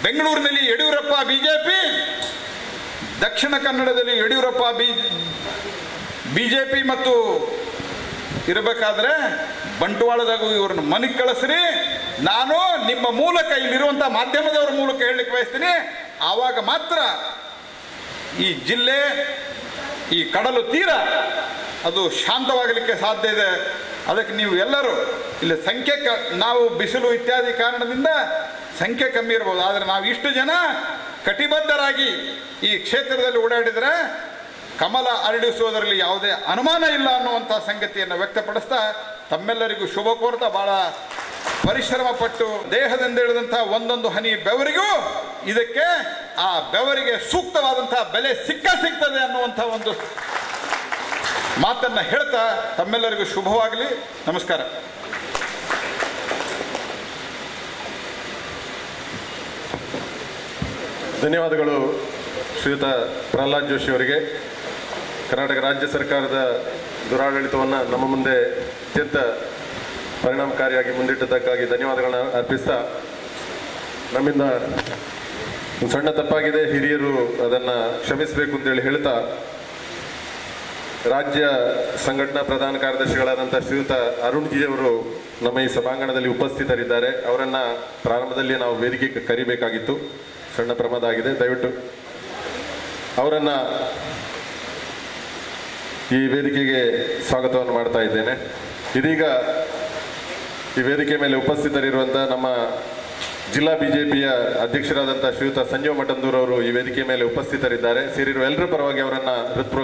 ಬೆಂಗಳೂರಿನಲ್ಲಿ ಯಡಿಯೂರಪ್ಪ ಬಿಜೆಪಿ, ದಕ್ಷಿಣ ಕನ್ನಡದಲ್ಲಿ ಯಡಿಯೂರಪ್ಪ ಬಿಜೆಪಿ ಮತ್ತು ಇರಬೇಕಾದ್ರೆ ಬಂಟ್ವಾಳದಾಗ ಇವ್ರನ್ನ ಮನೆಗೆ ಕಳಿಸ್ರಿ. ನಾನು ನಿಮ್ಮ ಮೂಲಕ, ಇಲ್ಲಿರುವಂಥ ಮಾಧ್ಯಮದವರ ಮೂಲಕ ಹೇಳಲಿಕ್ಕೆ ಬಯಸ್ತೀನಿ, ಆವಾಗ ಮಾತ್ರ ಈ ಜಿಲ್ಲೆ, ಈ ಕಡಲು ತೀರ ಅದು ಶಾಂತವಾಗಲಿಕ್ಕೆ ಸಾಧ್ಯ ಇದೆ. ಅದಕ್ಕೆ ನೀವು ಎಲ್ಲರೂ ಇಲ್ಲಿ ಸಂಖ್ಯೆ ನಾವು ಬಿಸಿಲು ಇತ್ಯಾದಿ ಕಾರಣದಿಂದ ಸಂಖ್ಯೆ ಕಮ್ಮಿ ಇರ್ಬೋದು, ಆದರೆ ನಾವು ಇಷ್ಟು ಜನ ಕಟಿಬದ್ಧರಾಗಿ ಈ ಕ್ಷೇತ್ರದಲ್ಲಿ ಓಡಾಡಿದರೆ ಕಮಲ ಅರಳಿಸುವುದರಲ್ಲಿ ಯಾವುದೇ ಅನುಮಾನ ಇಲ್ಲ ಅನ್ನುವಂಥ ಸಂಗತಿಯನ್ನು ವ್ಯಕ್ತಪಡಿಸ್ತಾ ತಮ್ಮೆಲ್ಲರಿಗೂ ಶುಭ ಕೋರ್ತಾ, ಬಹಳ ಪರಿಶ್ರಮ ಪಟ್ಟು ದೇಹದಿಂದ ಇಳಿದಂಥ ಒಂದೊಂದು ಹನಿ ಬೆವರಿಗೂ ಇದಕ್ಕೆ ಆ ಬೆವರಿಗೆ ಸೂಕ್ತವಾದಂಥ ಬೆಲೆ ಸಿಗ್ತದೆ ಅನ್ನುವಂಥ ಒಂದು ಮಾತನ್ನು ಹೇಳ್ತಾ ತಮ್ಮೆಲ್ಲರಿಗೂ ಶುಭವಾಗಲಿ. ನಮಸ್ಕಾರ. ಧನ್ಯವಾದಗಳು ಶ್ರೀಯುತ ಪ್ರಹ್ಲಾದ್ ಜೋಶಿ ಅವರಿಗೆ. ಕರ್ನಾಟಕ ರಾಜ್ಯ ಸರ್ಕಾರದ ದುರಾಡಳಿತವನ್ನು ನಮ್ಮ ಮುಂದೆ ಅತ್ಯಂತ ಪರಿಣಾಮಕಾರಿಯಾಗಿ ಮುಂದಿಟ್ಟದಕ್ಕಾಗಿ ಧನ್ಯವಾದಗಳನ್ನ ಅರ್ಪಿಸ್ತಾ, ನಮ್ಮಿಂದ ಒಂದು ಸಣ್ಣ ತಪ್ಪಾಗಿದೆ, ಹಿರಿಯರು ಅದನ್ನು ಕ್ಷಮಿಸಬೇಕು ಅಂತೇಳಿ ಹೇಳ್ತಾ, ರಾಜ್ಯ ಸಂಘಟನಾ ಪ್ರಧಾನ ಕಾರ್ಯದರ್ಶಿಗಳಾದಂಥ ಶ್ರೀಯುತ ಅರುಣ್ ಜಿ ಅವರು ನಮ್ಮ ಈ ಸಭಾಂಗಣದಲ್ಲಿ ಉಪಸ್ಥಿತರಿದ್ದಾರೆ. ಅವರನ್ನು ಪ್ರಾರಂಭದಲ್ಲಿ ನಾವು ವೇದಿಕೆಗೆ ಕರಿಬೇಕಾಗಿತ್ತು, ಸಣ್ಣ ಪ್ರಮಾದ ಆಗಿದೆ. ದಯವಿಟ್ಟು ಅವರನ್ನು ಈ ವೇದಿಕೆಗೆ ಸ್ವಾಗತವನ್ನು ಮಾಡ್ತಾ ಇದ್ದೇನೆ. ಇದೀಗ ಈ ವೇದಿಕೆ ಮೇಲೆ ಉಪಸ್ಥಿತರಿರುವಂಥ ನಮ್ಮ ಜಿಲ್ಲಾ ಬಿಜೆಪಿಯ ಅಧ್ಯಕ್ಷರಾದಂಥ ಶ್ರೀಯುತ ಸಂಜೀವ್ ಮಠಂದೂರ್ ಅವರು ಈ ವೇದಿಕೆ ಮೇಲೆ ಉಪಸ್ಥಿತರಿದ್ದಾರೆ. ಸೇರಿರುವ ಎಲ್ಲರ ಪರವಾಗಿ ಅವರನ್ನು ಹೃತ್ಪೂರ್ವಕ